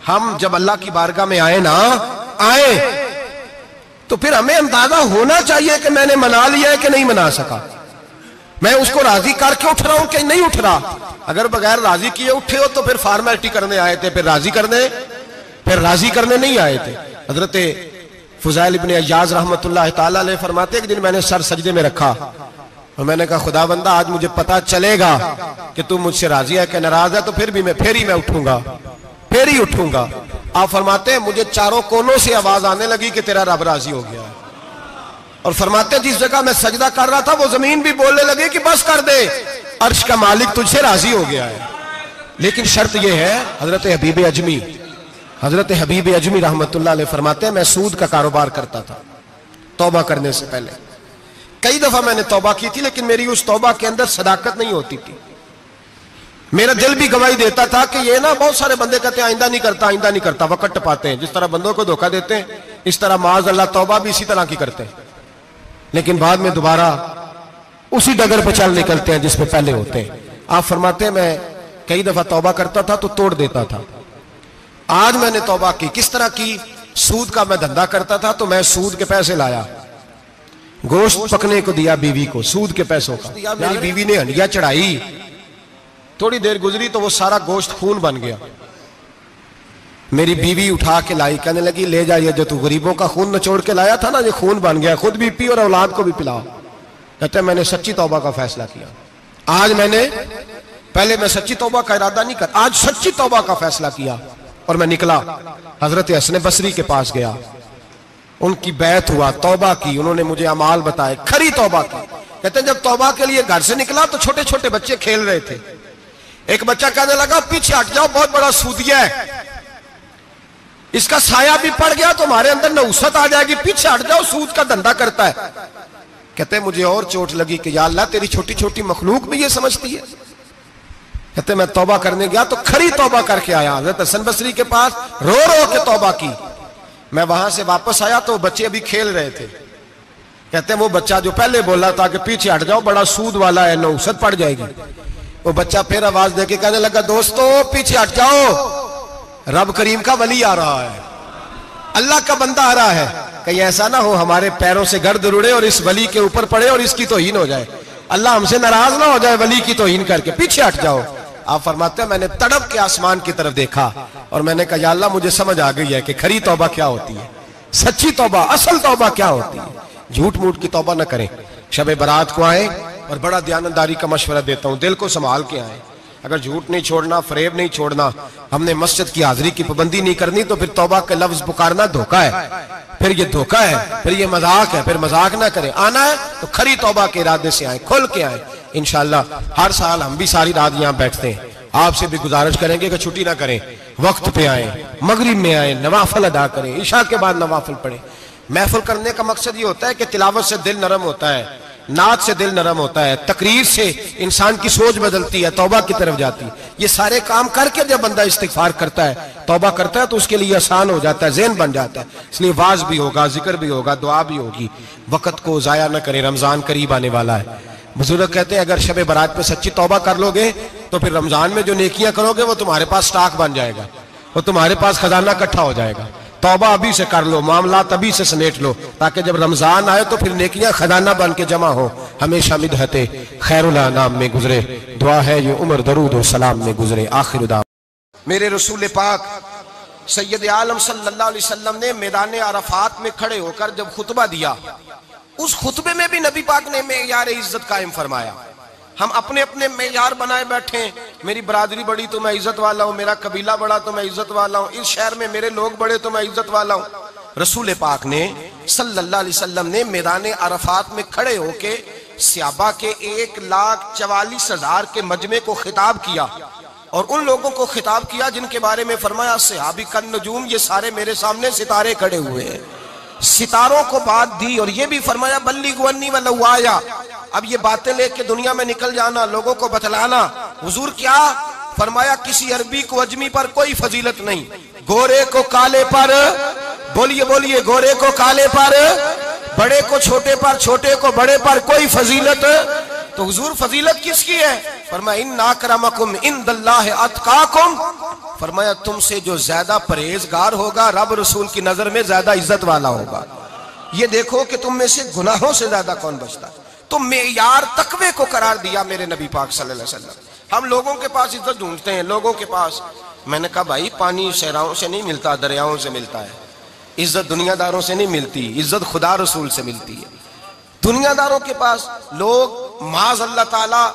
ہم جب اللہ کی بارگاہ میں آئے تو پھر ہمیں اندازہ ہونا چاہیے کہ میں نے منا لیا ہے کہ نہیں منا سکا. میں اس کو راضی کر کے اٹھ رہا ہوں کہ نہیں اٹھ رہا. اگر بغیر راضی کیے اٹھے ہو تو پھر فارمیلٹی کرنے آئے تھے، پھر راضی کرنے نہیں آئے تھے. حضرت فضیل ابن عیاض رحمۃ اللہ تعالی علیہ فرماتے کہ دن میں نے سر سجدے میں رکھا اور میں نے کہا خدا بندہ آج مجھے پتا چلے گا کہ تم مجھ سے راضی ہے کہ ناراض ہے، تو پھر ہی میں اٹھوں گا. آپ فرماتے ہیں مجھے چاروں کونوں سے آواز آنے لگی کہ تیرا رب راضی ہو گیا. اور فرماتے ہیں جس جگہ میں سجدہ کر رہا تھا وہ زمین بھی بولنے لگی کہ بس کر دے، عرش کا مالک تجھ سے راضی ہو گیا ہے. لیکن شرط یہ ہے، حضرت حبیب اجمی رحمت اللہ علیہ فرماتے ہیں میں سود کا کاروبار کرتا تھا توبہ کرنے سے پہلے. کئی دفعہ میں نے توبہ کی تھی، لیکن میری اس توبہ کے اندر صداقت نہیں ہوتی تھی. میرا دل بھی گواہی دیتا تھا کہ یہ نا بہت سارے بندے کہتے ہیں آئندہ نہیں کرتا، وقت ٹپاتے ہیں. جس طرح بندوں کو دھوکہ دیتے ہیں اس طرح معاذ اللہ توبہ بھی اسی طرح کی کرتے ہیں. لیکن بعد میں دوبارہ اسی ڈگر پہ چل نکلتے ہیں جس پہ پہلے ہوتے ہیں. آپ فرماتے ہیں میں کئی دفعہ توبہ کرتا تھا تو توڑ دیتا تھا. آج میں نے توبہ کی. کس طرح کی؟ سود کا میں دھندا کرتا تھا تو میں سود کے پیسے لایا، گوشت پکنے کو دیا بیوی کو سود کے پیسوں کا. میری بیوی نے ہنڈیا چڑھائی، تھوڑی دیر گزری تو وہ سارا گوشت خون بن گیا. میری بیوی اٹھا کے لائی، کہنے لگی لے جائیے جو تو غریبوں کا خون نچوڑ کے لایا تھا نا، یہ خون بن گیا، خود بھی پی اور اولاد کو بھی پلاؤ. کہتے ہیں میں نے سچی توبہ کا فیصلہ کیا. آج پہلے میں سچی توبہ کا ارادہ نہیں کرتا، آج سچی توبہ کا فیصلہ کیا اور میں نکلا. حضرت حسن بصری کے پاس گیا، ان کی بیعت ہوا، توبہ کی. انہوں نے مجھے اعمال بتائے، کھری توبہ کی. کہتے ہیں جب توبہ کے لیے گھر سے نکلا تو چھوٹے چھوٹے بچے کھیل رہے تھے. ایک بچہ کہنے لگا پیچھے ہٹ جاؤ، بہت بڑا سودیا ہے، اس کا سایہ بھی پڑ گیا تو ہمارے اندر نحوست آ جائے گی، پیچھے ہٹ جاؤ، سود کا دھندا کرتا ہے. کہتے ہیں مجھے اور چوٹ لگی کہ یا اللہ تیری چھوٹی چھوٹی مخلوق بھی یہ سمجھتی ہے. کہتے ہیں میں توبہ کرنے گیا تو کھری توبہ کر کے آیا حضرت حسن بصری کے پاس، رو کے توبہ کی. میں وہاں سے واپس آیا تو بچے ابھی کھیل رہے تھے. کہتے ہیں وہ بچہ جو پہلے بولا تھا کہ پیچھے ہٹ جاؤ بڑا سود والا ہے، نحوست پڑ جائے گی، وہ بچہ پھر آواز دے کے کہنے لگا دوستو پیچھے ہٹ جاؤ، رب کریم کا ولی آ رہا ہے، اللہ کا بندہ آ رہا ہے. کہیں ایسا نہ ہو ہمارے پیروں سے گرد اڑے اور اس ولی کے اوپر پڑے اور اس کی توہین ہو جائے، اللہ ہم سے ناراض نہ ہو جائے ولی کی توہین کر کے. پیچھے ہٹ جاؤ. آپ فرماتے ہیں میں نے تڑپ کے آسمان کی طرف دیکھا اور میں نے کہا یا اللہ مجھے سمجھ آ گئی ہے کہ کھری توبہ کیا ہوتی ہے، سچی توبہ، اصل توبہ کیا ہوتی ہے. جھوٹ موٹ کی توبہ نہ کریں. شب برات کو آئیں اور بڑا دیانتداری کا مشورہ دیتا ہوں، دل کو سنبھال کے آئیں. اگر جھوٹ نہیں چھوڑنا، فریب نہیں چھوڑنا، ہم نے مسجد کی حاضری کی پابندی نہیں کرنی تو پھر توبہ کا لفظ پکارنا دھوکہ ہے، پھر یہ دھوکہ ہے، پھر یہ مذاق ہے. پھر مذاق نہ کریں. آنا ہے تو کھری توبہ کے ارادے سے آئیں، کھل کے آئیں. انشاءاللہ ہر سال ہم بھی ساری رات یہاں بیٹھتے ہیں. آپ سے بھی گزارش کریں گے کہ چھٹی نہ کریں، وقت پہ آئیں، مغرب میں آئیں، نوافل ادا کریں، عشاء کے بعد نوافل پڑھیں. محفل کرنے کا مقصد یہ ہوتا ہے کہ تلاوت سے دل نرم ہوتا ہے، نعت سے دل نرم ہوتا ہے، تقریر سے انسان کی سوچ بدلتی ہے، توبہ کی طرف جاتی ہے۔ یہ سارے کام کر کے جب بندہ استغفار کرتا ہے، توبہ کرتا ہے، تو اس کے لیے آسان ہو جاتا ہے، ذہن بن جاتا ہے۔ اس لیے واز بھی ہوگا، ذکر بھی ہوگا، دعا بھی ہوگی۔ وقت کو ضائع نہ کریں، رمضان قریب آنے والا ہے۔ بزرگ کہتے ہیں اگر شب برات پہ سچی توبہ کر لو گے تو پھر رمضان میں جو نیکیاں کرو گے وہ تمہارے پاس سٹاک بن جائے گا، وہ تمہارے پاس خزانہ اکٹھا ہو جائے گا۔ توبہ ابھی سے کر لو، معاملات ابھی سے سمیٹ لو، تاکہ جب رمضان آئے تو پھر نیکیاں خزانہ بن کے جمع ہو۔ ہمیشہ مدحت خیر الانام میں گزرے، دعا ہے یہ عمر درود و سلام میں گزرے۔ آخر دعوا میرے رسول پاک سید عالم صلی اللہ علیہ وسلم نے میدان عرفات میں کھڑے ہو کر جب خطبہ دیا، اس خطبے میں بھی نبی پاک نے معیار عزت قائم فرمایا۔ ہم اپنے اپنے معیار بنائے بیٹھے ہیں، میری برادری بڑی تو میں عزت والا ہوں، میرا قبیلہ بڑا تو میں عزت والا ہوں، اس شہر میں میرے لوگ بڑے تو میں عزت والا ہوں۔ رسول پاک نے صلی اللہ علیہ وسلم نے میدان عرفات میں کھڑے ہو کے صحابہ کے 1,44,000 کے مجمع کو خطاب کیا، اور ان لوگوں کو خطاب کیا جن کے بارے میں فرمایا صحابی کن نجوم، یہ سارے میرے سامنے ستارے کھڑے ہوئے ہیں۔ ستاروں کو بات دی اور یہ بھی فرمایا بلغوا عنی ولو آیا، اب یہ باتیں لے کے دنیا میں نکل جانا، لوگوں کو بتلانا۔ حضور کیا فرمایا؟ کسی عربی کو عجمی پر کوئی فضیلت نہیں، گورے کو کالے پر، بولیے بولیے، گورے کو کالے پر، بڑے کو چھوٹے پر، چھوٹے کو بڑے پر کوئی فضیلت۔ تو حضور فضیلت کس کی ہے؟ فرمایا ان اکرمکم عند اللہ اتقاکم، فرمایا تم سے جو زیادہ پرہیزگار ہوگا رب رسول کی نظر میں زیادہ عزت والا ہوگا۔ یہ دیکھو کہ تم میں سے گناہوں سے زیادہ کون بچتا ہے۔ تو معیار تقوی کو قرار دیا میرے نبی پاک صلی اللہ علیہ وسلم۔ ہم لوگوں کے پاس عزت ڈھونڈتے ہیں، لوگوں کے پاس، میں نے کہا بھائی پانی صحراؤں سے نہیں ملتا، دریاؤں سے ملتا ہے۔ عزت دنیا داروں سے نہیں ملتی، عزت خدا رسول سے ملتی ہے۔ دنیا داروں کے پاس لوگ معاذ اللہ تعالیٰ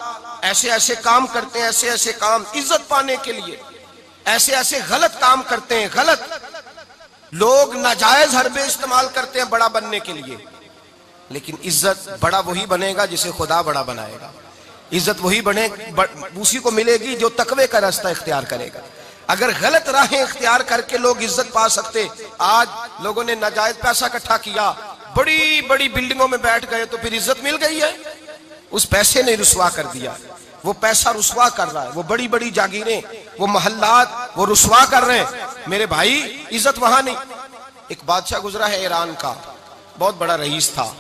ایسے ایسے کام کرتے ہیں، ایسے ایسے کام عزت پانے کے لیے، ایسے ایسے غلط کام کرتے ہیں، غلط لوگ ناجائز حربے استعمال کرتے ہیں بڑا بننے کے لیے۔ لیکن عزت بڑا وہی بنے گا جسے خدا بڑا بنائے گا، عزت وہی بنے اسی کو ملے گی جو تقوی کا راستہ اختیار کرے گا۔ اگر غلط راہیں اختیار کر کے لوگ عزت پا سکتے، آج لوگوں نے ناجائز پیسہ اکٹھا کیا، بڑی بڑی بلڈنگوں میں بیٹھ گئے تو پھر عزت مل گئی ہے؟ اس پیسے نے رسوا کر دیا، وہ پیسہ رسوا کر رہا ہے، وہ بڑی بڑی جاگیریں، وہ محلات وہ رسوا کر رہے ہیں۔ میرے بھائی عزت وہاں نہیں۔ ایک بادشاہ گزرا ہے ایران کا، بہت بڑا رئیس تھا۔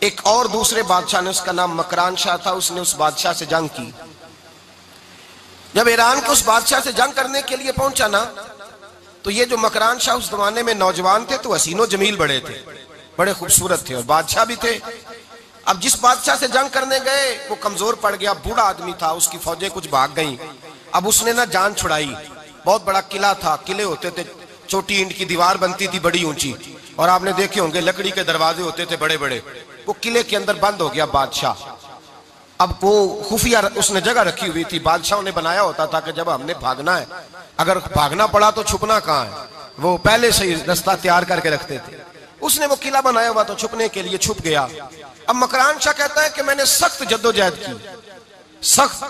ایک اور دوسرے بادشاہ نے، اس کا نام مکران شاہ تھا، اس نے اس بادشاہ سے جنگ کی۔ جب ایران کے اس بادشاہ سے جنگ کرنے کے لیے پہنچا نا، تو یہ جو مکران شاہ اس زمانے میں نوجوان تھے تو حسین و جمیل بڑے تھے، بڑے خوبصورت تھے، اور بادشاہ بھی تھے۔ اب جس بادشاہ سے جنگ کرنے گئے وہ کمزور پڑ گیا، بوڑھا آدمی تھا، اس کی فوجیں کچھ بھاگ گئیں۔ اب اس نے نا جان چھڑائی، بہت بڑا قلعہ تھا، قلعے ہوتے تھے، چھوٹی اینٹ کی دیوار بنتی تھی بڑی اونچی، اور آپ نے دیکھے ہوں گے لکڑی کے دروازے ہوتے تھے بڑے بڑے۔ وہ قلعے کے اندر بند ہو گیا بادشاہ۔ اب وہ خفیہ اس نے جگہ رکھی ہوئی تھی، بادشاہوں نے بنایا ہوتا تھا کہ جب ہم نے بھاگنا ہے، اگر بھاگنا پڑا تو چھپنا کہاں ہے، وہ پہلے سے ہی رستہ تیار کر کے رکھتے تھے۔ اس نے وہ قلعہ بنایا ہوا تو چھپنے کے لیے چھپ گیا۔ اب مکران شاہ کہتا ہے کہ میں نے سخت جدوجہد کی، سخت،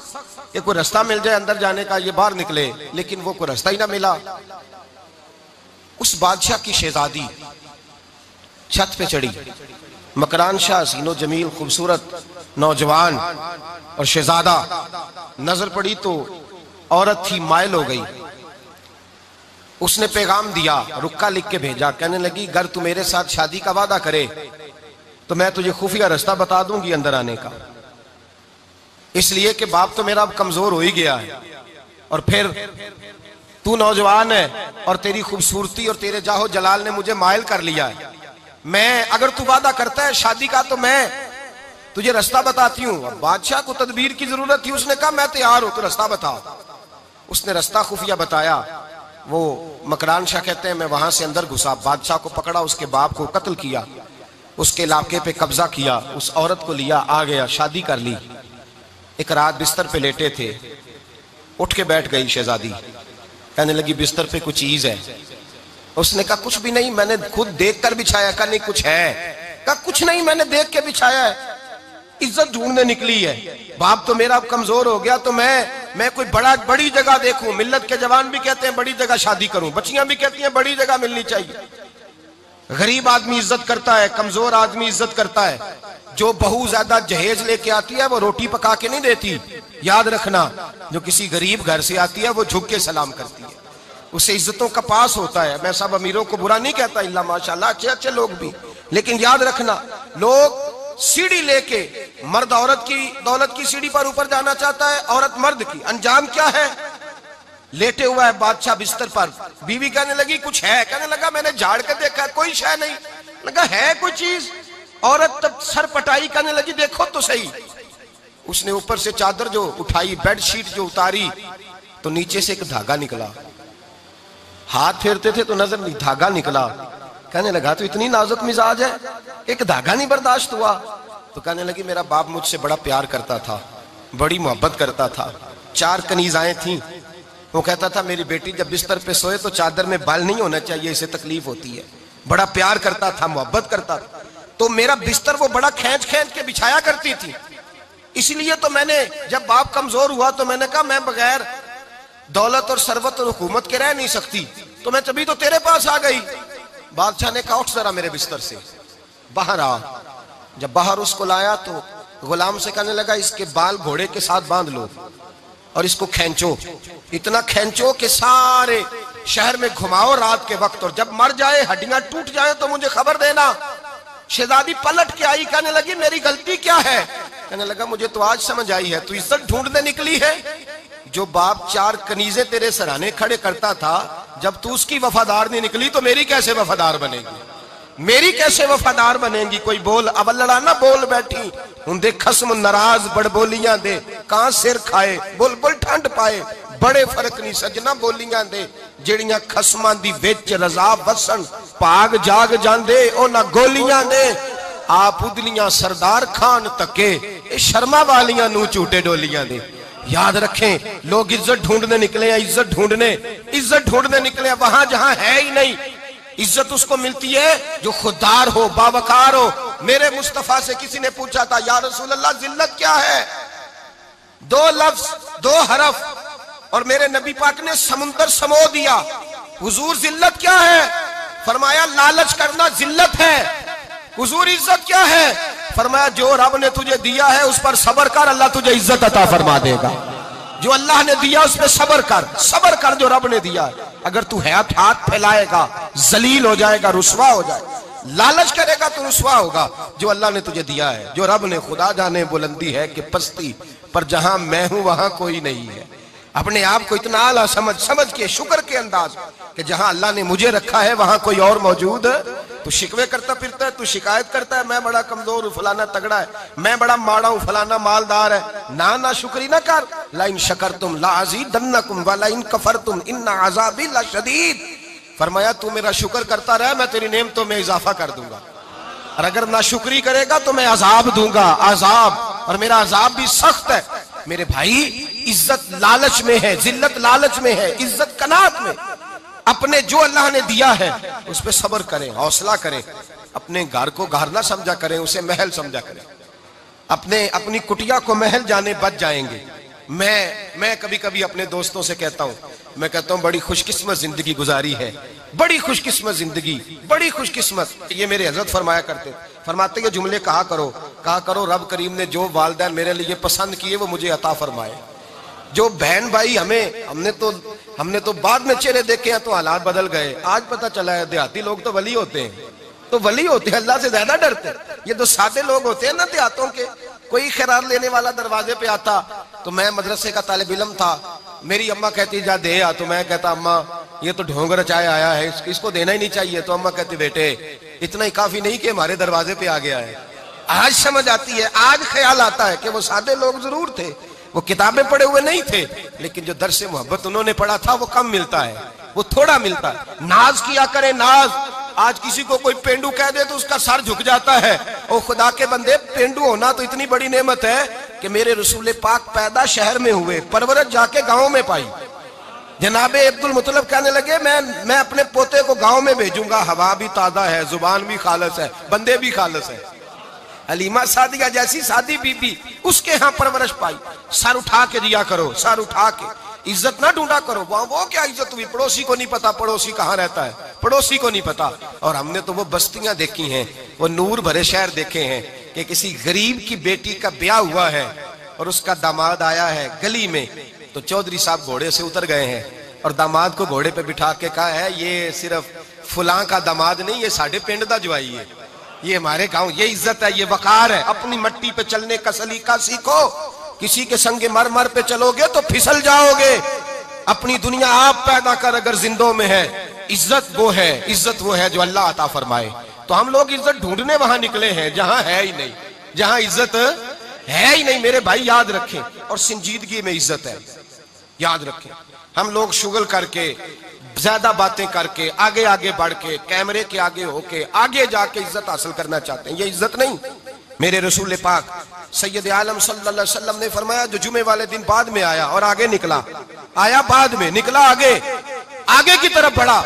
کہ کوئی رستہ مل جائے اندر جانے کا، یہ باہر نکلے، لیکن وہ کوئی رستہ ہی نہ ملا۔ اس بادشاہ کی شہزادی چھت پہ چڑھی، مکران شاہ حسین و جمیل خوبصورت نوجوان اور شہزادہ، نظر پڑی تو عورت تھی، مائل ہو گئی۔ اس نے پیغام دیا، رکا لکھ کے بھیجا، کہنے لگی اگر تو میرے ساتھ شادی کا وعدہ کرے تو میں تجھے خفیہ رستہ بتا دوں گی اندر آنے کا، اس لیے کہ باپ تو میرا اب کمزور ہو ہی گیا ہے، اور پھر تو نوجوان ہے اور تیری خوبصورتی اور تیرے جاہو جلال نے مجھے مائل کر لیا ہے۔ میں اگر تو وعدہ کرتا ہے شادی کا تو میں تجھے رستہ بتاتی ہوں۔ بادشاہ کو تدبیر کی ضرورت تھی، اس نے کہا میں تیار ہوں، تو رستہ بتاؤ۔ اس نے رستہ خفیہ بتایا۔ وہ مکران شاہ کہتے ہیں میں وہاں سے اندر گھسا، بادشاہ کو پکڑا، اس کے باپ کو قتل کیا، اس کے علاقے پہ قبضہ کیا، اس عورت کو لیا، آ گیا، شادی کر لی۔ ایک رات بستر پہ لیٹے تھے، اٹھ کے بیٹھ گئی شہزادی، کہنے لگی بستر پہ کچھ چیز ہے۔ اس نے کہا کچھ بھی نہیں، میں نے خود دیکھ کر بچھایا۔ کہا نہیں کچھ ہے۔ کہا کچھ نہیں، میں نے دیکھ کے بچھایا ہے، عزت ڈھونڈنے نکلی ہے، باپ تو میرا کمزور ہو گیا، تو میں کوئی بڑی جگہ دیکھوں، ملت کے جوان بھی کہتے ہیں بڑی جگہ شادی کروں، بچیاں بھی کہتی ہیں بڑی جگہ ملنی چاہیے۔ غریب آدمی عزت کرتا ہے، کمزور آدمی عزت کرتا ہے. جو بہو زیادہ جہیز لے کے آتی ہے وہ روٹی پکا کے نہیں دیتی، یاد رکھنا. جو کسی غریب گھر سے آتی ہے وہ جھک کے سلام کرتی ہے، اسے عزتوں کا پاس ہوتا ہے. میں سب امیروں کو برا نہیں کہتا، اللہ ماشاءاللہ اچھے اچھے لوگ بھی، لیکن یاد رکھنا لوگ سیڑھی لے کے، مرد عورت کی دولت کی سیڑھی پر اوپر جانا چاہتا ہے، عورت مرد کی. انجام کیا ہے؟ لیٹے ہوا ہے بادشاہ بستر پر، بیوی کہنے لگی کچھ ہے، کہنے لگا میں نے جھاڑ کے دیکھا کوئی شے نہیں. لگا ہے کوئی چیز؟ عورت تب سر پٹائی، کہنے لگی دیکھو تو صحیح. اس نے اوپر سے چادر جو اٹھائی، بیڈ شیٹ جو اتاری، تو نیچے سے ایک دھاگا نکلا. ہاتھ پھیرتے تھے تو نظر نہیں، دھاگا نکلا. کہنے لگا تو اتنی نازک مزاج ہے، ایک دھاگا نہیں برداشت ہوا. تو کہنے لگی میرا باپ مجھ سے بڑا پیار کرتا تھا، بڑی محبت کرتا تھا. 4 کنیزائیں تھیں. وہ کہتا تھا میری بیٹی جب بستر پہ سوئے تو چادر میں بال نہیں ہونا چاہیے، اسے تکلیف ہوتی ہے. بڑا پیار کرتا تھا، محبت کرتا تھا. تو میرا بستر وہ بڑا کھینچ کھینچ کے بچھایا کرتی تھی. اس لیے تو میں نے جب باپ کمزور ہوا تو میں نے کہا میں بغیر دولت اور ثروت اور حکومت کے رہ نہیں سکتی، تو میں تبھی تو تیرے پاس آ گئی. بادشاہ نے کہا اٹھ ذرا میرے بستر سے، باہر آ. جب باہر اس کو لایا تو غلام سے کہنے لگا اس کے بال گھوڑے کے ساتھ باندھ لو اور اس کو کھینچو، اتنا کھینچو کہ سارے شہر میں گھماؤ رات کے وقت، اور جب مر جائے ہڈیاں ٹوٹ جائیں تو مجھے خبر دینا. شہزادی پلٹ کے آئی، کہنے لگی میری غلطی کیا ہے؟ کہنے لگا مجھے تو آج سمجھ آئی ہے، تو عزت ڈھونڈنے نکلی ہے. جو باپ 4 کنیزیں تیرے سرانے کھڑے کرتا تھا، جب تو اس کی وفادار نہیں نکلی تو میری کیسے وفادار بنے گی؟ میری کیسے وفادار بنے گی؟ کوئی بول اب لڑانا بول بیٹھی ہوں دے خسم ناراض بڑ بولیاں دے، کہاں سر کھائے بل بل ٹھنڈ پائے. بڑے فرق نہیں سجنا بولیاں دے جڑیاں خسماں دی وچ رضا وسن، پاگ جاگ جاندے او نہ گولیاں دے. آپ ادلیاں سردار خان تکے اے شرما والیاں نو چوٹے ڈولیاں دے. یاد رکھیں لوگ عزت ڈھونڈنے نکلے ہیں، عزت ڈھونڈنے نکلے ہیں وہاں جہاں ہے ہی نہیں. عزت اس کو ملتی ہے جو خوددار ہو، باوقار ہو. میرے مصطفیٰ سے کسی نے پوچھا تھا یا رسول اللہ ذلت کیا ہے؟ 2 لفظ 2 حرف اور میرے نبی پاک نے سمندر سمو دیا. حضور ذلت کیا ہے؟ فرمایا لالچ کرنا ذلت ہے. حضور عزت کیا ہے؟ فرمایا جو رب نے تجھے دیا ہے اس پر صبر کر، اللہ تجھے عزت عطا فرما دے گا. جو اللہ نے دیا اس پہ صبر کر جو رب نے دیا. اگر تو ہاتھ پھیلائے گا ذلیل ہو جائے گا، رسوا ہو جائے گا. لالچ کرے گا تو رسوا ہوگا. جو اللہ نے تجھے دیا ہے، جو رب نے، خدا جانے بلندی ہے کہ پستی پر جہاں میں ہوں وہاں کوئی نہیں ہے. اپنے آپ کو اتنا اعلیٰ سمجھ کے شکر کے انداز کہ جہاں اللہ نے مجھے رکھا ہے وہاں کوئی اور موجود. تو شکوے کرتا پھرتا ہے، تو شکایت کرتا ہے میں بڑا کمزور ہوں، فلانا تگڑا ہے، میں بڑا ماڑا ہوں، فلانا مالدار ہے. نہ شکری نہ کر. لَإِن شَكَرْتُمْ لَأَزِيدَنَّكُمْ وَلَئِن كَفَرْتُمْ إِنَّ عَذَابِي لَشَدِيدٌ. فرمایا تو میرا شکر کرتا رہے میں تیری نعمتوں میں اضافہ کر دوں گا، اور اگر ناشکری کرے گا تو میں عذاب دوں گا، عذاب، اور میرا عذاب بھی سخت ہے. میرے بھائی عزت لالچ میں ہے، ذلت لالچ میں ہے، عزت قناعت میں. اپنے جو اللہ نے دیا ہے اس پہ صبر کریں، حوصلہ کریں. اپنے گھر کو گھر نہ سمجھا کریں، اسے محل سمجھا کریں. اپنی کٹیا کو محل جانے بچ جائیں گے. میں کبھی کبھی اپنے دوستوں سے کہتا ہوں بڑی خوش قسمت زندگی گزاری ہے، بڑی خوش قسمت زندگی، بڑی خوش قسمت. یہ میرے حضرت فرماتے یہ جملے کہا کرو رب کریم نے جو والدین میرے لیے پسند کیے وہ مجھے عطا فرمائے. جو بہن بھائی ہم نے تو بعد میں چہرے دیکھے ہیں تو حالات بدل گئے. آج پتہ چلا ہے دیہاتی لوگ تو ولی ہوتے ہیں، اللہ سے زیادہ ڈرتے ہیں. یہ تو سادے لوگ ہوتے ہیں نا دیہاتوں کے. کوئی خیرات لینے والا دروازے پہ آتا تو میں مدرسے کا طالب علم تھا، میری اماں کہتی جا دے آ، تو میں کہتا اماں یہ تو ڈھونگ رچائے آیا ہے، اس کو دینا ہی نہیں چاہیے. تو اماں کہتی بیٹے اتنا ہی کافی نہیں کہ ہمارے دروازے پہ آ گیا ہے. آج سمجھ آتی ہے، آج خیال آتا ہے کہ وہ سادے لوگ ضرور تھے، وہ کتابیں پڑھے ہوئے نہیں تھے، لیکن جو درس محبت انہوں نے پڑھا تھا وہ کم ملتا ہے، وہ تھوڑا ملتا ہے. ناز کیا کرے ناز. آج کسی کو کوئی پینڈو کہہ دے تو اس کا سر جھک جاتا ہے. او خدا کے بندے، پینڈو ہونا تو اتنی بڑی نعمت ہے کہ میرے رسول پاک پیدا شہر میں ہوئے، پرورش جا کے گاؤں میں پائی. جناب عبد المطلب کہنے لگے میں اپنے پوتے کو گاؤں میں بھیجوں گا، ہوا بھی تازہ ہے، زبان بھی خالص ہے، بندے بھی خالص ہے. حلیمہ سعدیہ جیسی سادی بی بی اس کے ہاں پرورش پائی. سر اٹھا کے دیا کرو، سر اٹھا کے. عزت نہ ڈھونڈا کرو، وہاں وہ کیا عزت ہوئی، پڑوسی کو نہیں پتا پڑوسی کہاں رہتا ہے، پڑوسی کو نہیں پتا۔ اور ہم نے تو وہ بستیاں دیکھی ہیں، وہ نور بھرے شہر دیکھے ہیں کہ کسی غریب کی بیٹی کا بیاہ ہوا ہے اور اس کا داماد آیا ہے گلی میں، تو چودھری صاحب گھوڑے سے اتر گئے ہیں اور داماد کو گھوڑے پہ بٹھا کے کہا ہے یہ صرف فلاں کا داماد نہیں، یہ ساڑھے پنڈ دا جوائی ہے، یہ ہمارے گاؤں، یہ عزت ہے، یہ وقار ہے۔ اپنی مٹی پہ چلنے کا سلیقہ سیکھو، کسی کے سنگ مرمر پہ چلو گے تو پھسل جاؤ گے۔ اپنی دنیا آپ پیدا کر اگر زندوں میں ہے، عزت وہ ہے جو اللہ عطا فرمائے۔ تو ہم لوگ عزت ڈھونڈنے وہاں نکلے ہیں جہاں ہے ہی نہیں، جہاں عزت ہے ہی نہیں۔ میرے بھائی یاد رکھیں، اور سنجیدگی میں عزت ہے، یاد رکھیں۔ ہم لوگ شغل کر کے، زیادہ باتیں کر کے، آگے آگے بڑھ کے، کیمرے کے آگے ہو کے، آگے جا کے عزت حاصل کرنا چاہتے ہیں، یہ عزت نہیں۔ میرے رسول پاک سید عالم صلی اللہ علیہ وسلم نے فرمایا جو جمعے والے دن بعد میں آیا اور آگے نکلا، آیا بعد میں، نکلا آگے کی طرف بڑھا،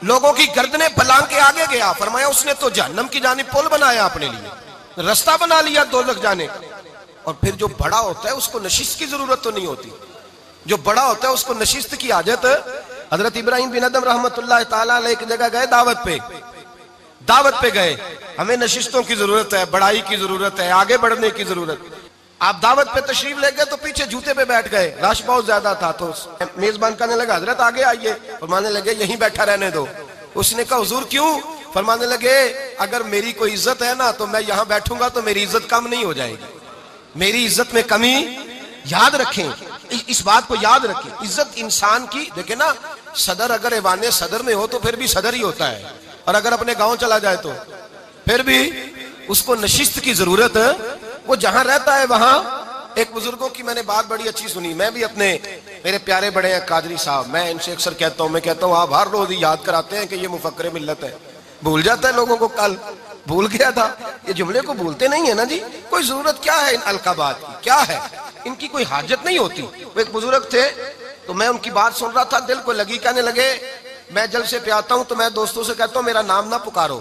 لوگوں کی گردنیں پلانگ کے آگے گیا، فرمایا اس نے تو جہنم کی جانب پل بنایا اپنے لیے، رستہ بنا لیا دوزخ جانے۔ اور پھر جو بڑا ہوتا ہے اس کو نشست کی ضرورت تو نہیں ہوتی، جو بڑا ہوتا ہے اس کو نشست کی حاجت۔ حضرت ابراہیم بن ادم رحمت اللہ تعالیٰ علیہ ایک جگہ گئے، دعوت پہ گئے، ہمیں نشستوں کی ضرورت ہے، بڑائی کی ضرورت ہے، آگے بڑھنے کی ضرورت۔ آپ دعوت پہ تشریف لے گئے تو پیچھے جوتے پہ بیٹھ گئے، رش بہت زیادہ تھا، تو میزبان کہنے لگا حضرت آگے آئیے، فرمانے لگے یہیں بیٹھا رہنے دو۔ اس نے کہا حضور کیوں؟ فرمانے لگے اگر میری کوئی عزت ہے نا تو میں یہاں بیٹھوں گا تو میری عزت کم نہیں ہو جائے گی، میری عزت میں کمی۔ یاد رکھیں اس بات کو، یاد رکھیں عزت انسان کی، دیکھیں نا صدر اگر ایوان صدر میں ہو تو پھر بھی صدر ہی ہوتا ہے، اور اگر اپنے گاؤں چلا جائے تو پھر بھی اس کو نشست کی ضرورت ہے، وہ جہاں رہتا ہے وہاں۔ ایک بزرگوں کی میں نے بات بڑی اچھی سنی، میں بھی میرے پیارے بڑے ہیں قادری صاحب، میں ان سے اکثر کہتا ہوں آپ ہر روز یاد کراتے ہیں کہ یہ مفکر ملت ہے، بھول جاتا ہے لوگوں کو، کل بھول گیا تھا، یہ جملے کو بھولتے نہیں ہے نا جی، کوئی ضرورت کیا ہے ان القابات کی، کیا ہے ان کی، کوئی حاجت نہیں ہوتی۔ وہ ایک بزرگ تھے تو میں ان کی بات سن رہا تھا، دل کو لگی، کہنے لگے میں جلسے پہ آتا ہوں تو میں دوستوں سے کہتا ہوں میرا نام نہ پکارو،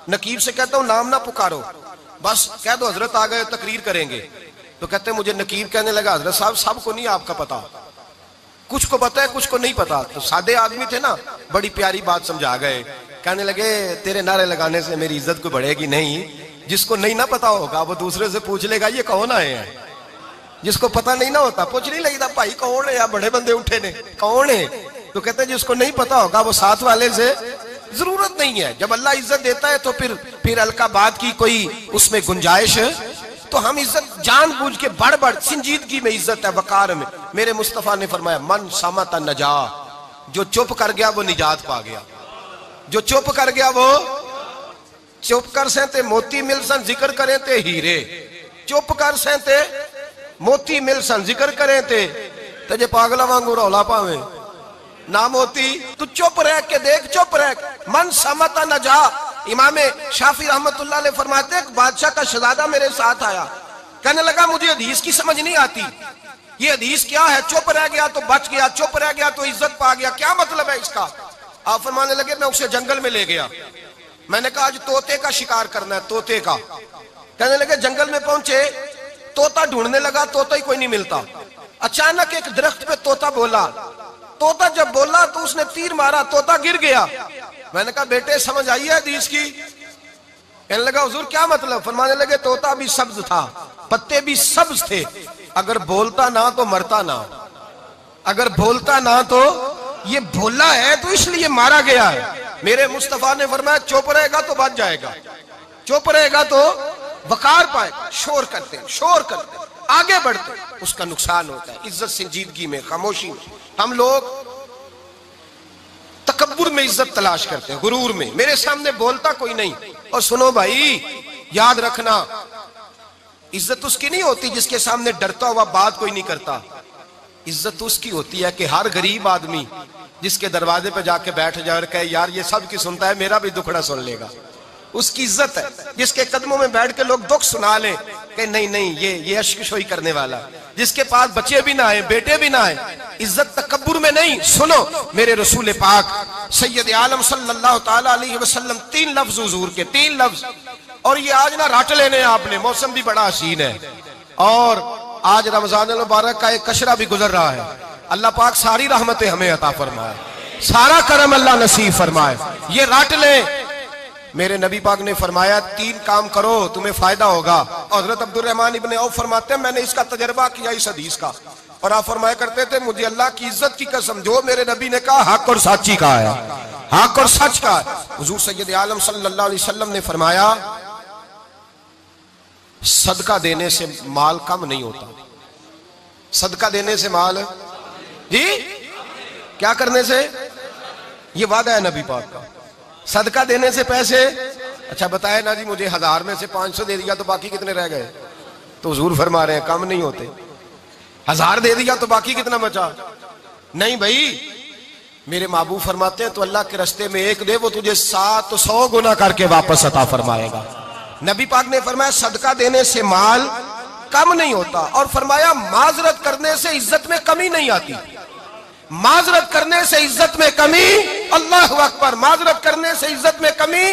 نقیب سے کہتا ہوں نام نہ پکارو، بس کہہ دو حضرت آ گئے تقریر کریں گے۔ تو کہتے ہیں مجھے نقیب کہنے لگا حضرت صاحب سب کو نہیں آپ کا پتا، کچھ کو پتا ہے کچھ کو نہیں پتا۔ تو سادے آدمی تھے نا، بڑی پیاری بات سمجھا گئے، کہنے لگے تیرے نعرے لگانے سے میری عزت کو بڑھے گی نہیں، جس کو نہیں نہ پتا ہوگا وہ دوسرے سے پوچھ لے گا یہ کون آئے ہیں، جس کو پتا نہیں نہ ہوتا پوچھ نہیں لگتا بھائی کون ہے، یا بڑے بندے اٹھے نے کون ہے، تو کہتے ہیں جس کو نہیں پتا ہوگا وہ ساتھ والے سے ضرورت نہیں ہے۔ جب اللہ عزت دیتا ہے تو پھر القابات کی کوئی اس میں گنجائش ہے، تو ہم عزت جان بوجھ کے بڑھ سنجیدگی میں عزت ہے، وقار میں۔ میرے مصطفیٰ نے فرمایا من صمت نجا، جو چپ کر گیا وہ نجات پا گیا، جو چپ کر گیا وہ چپ کر سہتے موتی مل سن ذکر کریں تے ہیرے، چپ کر سہتے موتی مل سن ذکر کریں تے جے پاگلا وانگو رولا پاویں نہ موتی، تو چپ رہ کے دیکھ، چپ رہ من سمت نجا۔ امام شافعی رحمت اللہ علیہ فرماتے ہیں ایک بادشاہ کا شہزادہ میرے ساتھ آیا، کہنے لگا مجھے حدیث کی سمجھ نہیں آتی، یہ حدیث کیا ہے، چپ رہ گیا تو بچ گیا، چپ رہ گیا تو عزت پا گیا، کیا مطلب ہے اس کا؟ آپ فرمانے لگے میں اسے جنگل میں لے گیا، میں نے کہا آج طوطے کا شکار کرنا ہے، طوطے کا۔ کہنے لگے جنگل میں پہنچے، طوطا ڈھونڈنے لگا، طوطا ہی کوئی نہیں ملتا۔ اچانک ایک درخت پہ طوطا بولا، طوطا جب بولا تو اس نے تیر مارا، طوطا گر گیا۔ میں نے کہا بیٹے سمجھ آئی ہے حدیث کی؟ کہنے لگا حضور کیا مطلب؟ فرمانے لگے طوطا بھی سبز تھا، پتے بھی سبز تھے، اگر بولتا نہ تو مرتا نہ، اگر بولتا نہ تو یہ بولا ہے تو اس لیے مارا گیا ہے۔ میرے مصطفیٰ نے فرمایا چپ رہے گا تو بچ جائے گا، چپ رہے گا تو وقار پائے گا۔ شور کرتے آگے بڑھتے اس کا نقصان ہوتا ہے۔ عزت سنجیدگی میں، خاموشی میں۔ ہم لوگ تکبر میں عزت تلاش کرتے ہیں، غرور میں، میرے سامنے بولتا کوئی نہیں۔ اور سنو بھائی یاد رکھنا، عزت اس کی نہیں ہوتی جس کے سامنے ڈرتا ہوا بات کوئی نہیں کرتا، عزت اس کی ہوتی ہے کہ ہر غریب آدمی جس کے دروازے پہ جا کے بیٹھ جائے اور کہے یار یہ سب کی سنتا ہے میرا بھی دکھڑا سن لے گا، اس کی عزت ہے۔ جس کے قدموں میں بیٹھ کے لوگ دکھ سنا لیں کہ نہیں یہ عشق شوئی کرنے والا، جس کے پاس بچے بھی نہ آئے بیٹے بھی نہ آئے، عزت تکبر میں نہیں۔ سنو میرے رسول پاک سید عالم صلی اللہ تعالی علیہ وسلم 3 لفظ حضور کے، 3 لفظ، اور یہ آج نہ راٹ لینے آپ نے، موسم بھی بڑا حسین ہے اور آج رمضان المبارک کا ایک کشرہ بھی گزر رہا ہے۔ اللہ پاک ساری رحمتیں ہمیں عطا فرمائے، سارا کرم اللہ نصیب فرمائے۔ یہ رٹ لیں، میرے نبی پاک نے فرمایا 3 کام کرو تمہیں فائدہ ہوگا۔ حضرت عبد الرحمن ابن عوف فرماتے ہیں میں نے اس کا تجربہ کیا اس حدیث کا، اور آپ فرمایا کرتے تھے مجھے اللہ کی عزت کی قسم جو میرے نبی نے کہا حق اور سچی کہا ہے، حق اور سچ کا ہے۔ حضور سید عالم صلی اللہ علیہ وسلم نے فرمایا صدقہ دینے سے مال کم نہیں ہوتا، صدقہ دینے سے مال جی کیا کرنے سے، یہ وعدہ ہے نبی پاک کا، صدقہ دینے سے پیسے، اچھا بتائے نا جی مجھے 1000 میں سے 500 دے دیا تو باقی کتنے رہ گئے؟ تو حضور فرما رہے ہیں کم نہیں ہوتے۔ 1000 دے دیا تو باقی کتنا بچا؟ نہیں بھائی، میرے محبوب فرماتے ہیں تو اللہ کے رستے میں 1 دے وہ تجھے 700 گنا کر کے واپس عطا فرمائے گا۔ نبی پاک نے فرمایا صدقہ دینے سے مال کم نہیں ہوتا، اور فرمایا معذرت کرنے سے عزت میں کمی نہیں آتی، معذرت کرنے سے عزت میں کمی، اللہ اکبر، معذرت کرنے سے عزت میں کمی،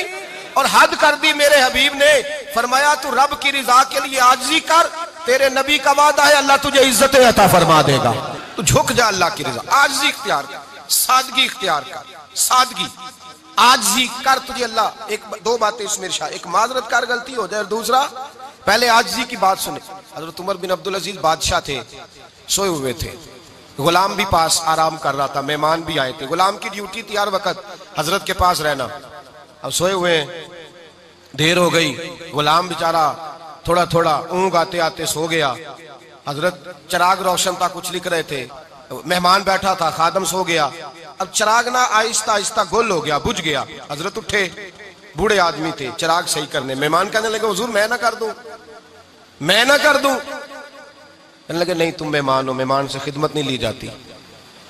اور حد کر دی میرے حبیب نے، فرمایا تو رب کی رضا کے لیے عاجزی کر، تیرے نبی کا وعدہ ہے اللہ تجھے عزت عطا فرما دے گا، تو جھک جا اللہ کی رضا، عاجزی اختیار کر، سادگی اختیار کر، سادگی عاجزی کر، تجھے اللہ 2 باتیں اس میں ارشاد، ایک معذرت کر غلطی ہو جائے، اور دوسرا پہلے عاجزی کی بات سنے۔ حضرت عمر بن عبدالعزیز بادشاہ تھے، سوئے ہوئے تھے، غلام بھی پاس آرام کر رہا تھا، مہمان بھی آئے تھے، غلام کی ڈیوٹی تھی ہر وقت حضرت کے پاس رہنا، اب سوئے ہوئے دیر ہو گئی، غلام بیچارہ تھوڑا تھوڑا اونگ آتے آتے سو گیا، حضرت چراغ روشن تھا کچھ لکھ رہے تھے، مہمان بیٹھا تھا خادم سو گیا، اب چراغ نہ آہستہ آہستہ گل ہو گیا، بجھ گیا، حضرت اٹھے، بوڑھے آدمی تھے، چراغ صحیح کرنے، مہمان کہنے لگے حضور میں نہ کر دوں، میں نہ کر دوں، کہنے لگے نہیں تم مہمان ہو، مہمان سے خدمت نہیں لی جاتی،